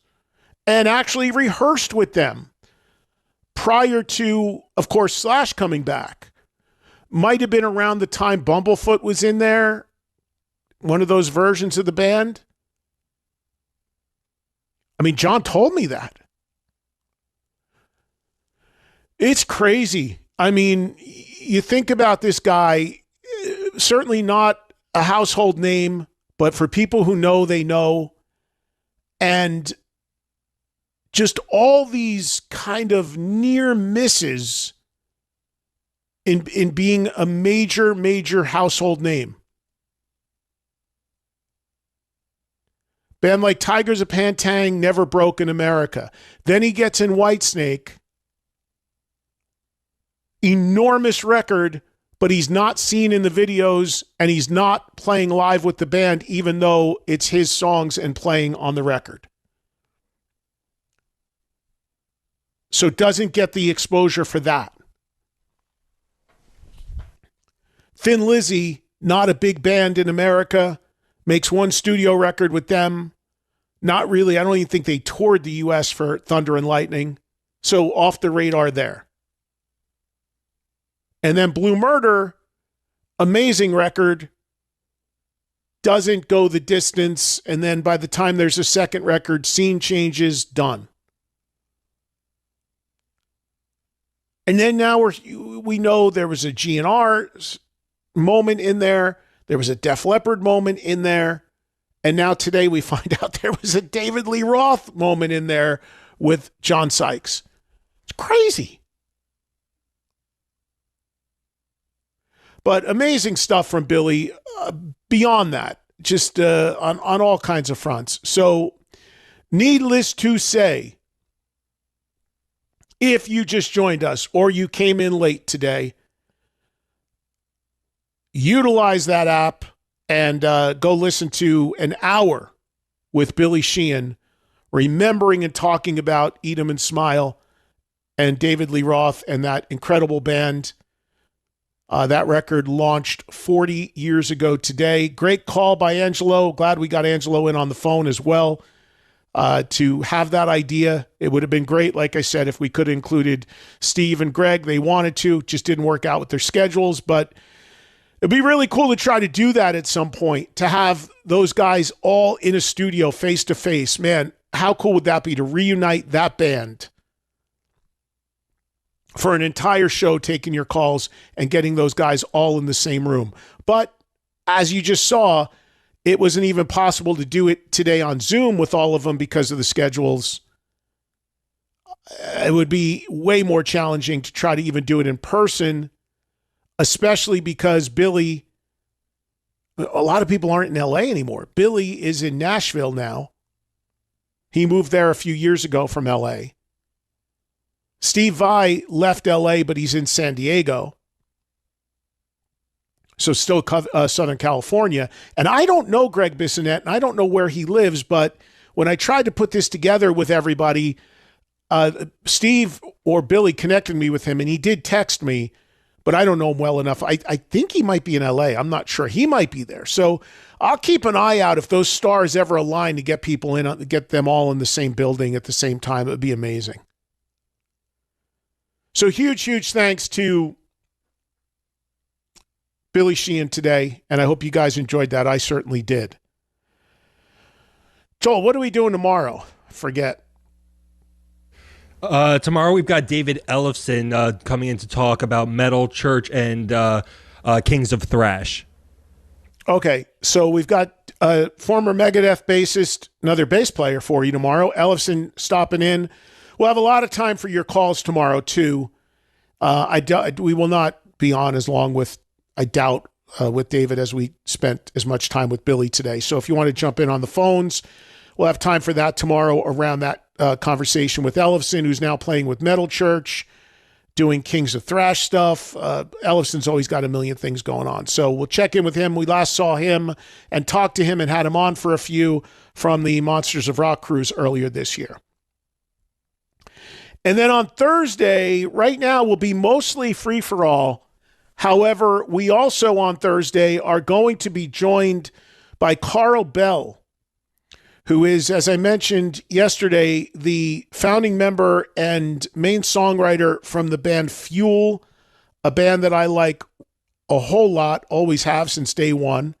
and actually rehearsed with them prior to, of course, Slash coming back. Might have been around the time Bumblefoot was in there, one of those versions of the band. I mean, John told me that. It's crazy. I mean, you think about this guy, certainly not a household name, but for people who know, they know. And just all these kind of near misses in being a major household name. Band like Tigers of Pantang never broke in America. Then he gets in Whitesnake. Enormous record, but he's not seen in the videos and he's not playing live with the band, even though it's his songs and playing on the record. So doesn't get the exposure for that. Thin Lizzy, not a big band in America, makes one studio record with them. Not really. I don't even think they toured the U.S. for Thunder and Lightning. So off the radar there. And then Blue Murder, amazing record, doesn't go the distance. And then by the time there's a second record, scene changes, done. And then now we know there was a GNR moment in there. There was a Def Leppard moment in there. And now today we find out there was a David Lee Roth moment in there with John Sykes. It's crazy. But amazing stuff from Billy beyond that, just on all kinds of fronts. So needless to say, if you just joined us or you came in late today, utilize that app and go listen to an hour with Billy Sheehan, remembering and talking about Eat 'Em and Smile and David Lee Roth and that incredible band. That record launched 40 years ago today. Great call by Angelo. Glad we got Angelo in on the phone as well to have that idea. It would have been great, like I said, if we could have included Steve and Greg. They wanted to, just didn't work out with their schedules, but it'd be really cool to try to do that at some point, to have those guys all in a studio face-to-face. Man, how cool would that be to reunite that band for an entire show, taking your calls and getting those guys all in the same room. But as you just saw, it wasn't even possible to do it today on Zoom with all of them because of the schedules. It would be way more challenging to try to even do it in person, especially because Billy, a lot of people aren't in LA anymore. Billy is in Nashville now. He moved there a few years ago from LA. Steve Vai left LA, but he's in San Diego. So still Southern California. And I don't know Greg Bissonette, and I don't know where he lives, but when I tried to put this together with everybody, Steve or Billy connected me with him, and he did text me, but I don't know him well enough. I think he might be in LA. I'm not sure. He might be there. So I'll keep an eye out if those stars ever align to get people in, get them all in the same building at the same time. It would be amazing. So huge, huge thanks to Billy Sheehan today, and I hope you guys enjoyed that. I certainly did. Joel, what are we doing tomorrow? I forget. Tomorrow we've got David Ellefson coming in to talk about metal, church, and Kings of Thrash. Okay, so we've got former Megadeth bassist, another bass player for you tomorrow. Ellefson stopping in. We'll have a lot of time for your calls tomorrow, too. We will not be on as long with, I doubt, with David as we spent as much time with Billy today. So if you want to jump in on the phones, we'll have time for that tomorrow around that conversation with Ellefson, who's now playing with Metal Church, doing Kings of Thrash stuff. Ellefson's always got a million things going on. So we'll check in with him. We last saw him and talked to him and had him on for a few from the Monsters of Rock cruise earlier this year. And then on Thursday, right now, will be mostly free-for-all. However, we also on Thursday are going to be joined by Carl Bell, who is, as I mentioned yesterday, the founding member and main songwriter from the band Fuel, a band that I like a whole lot, always have since day one.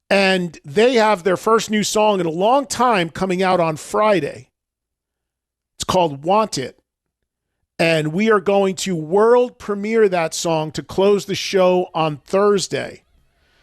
And they have their first new song in a long time coming out on Friday. It's called Want It. And we are going to world premiere that song to close the show on Thursday.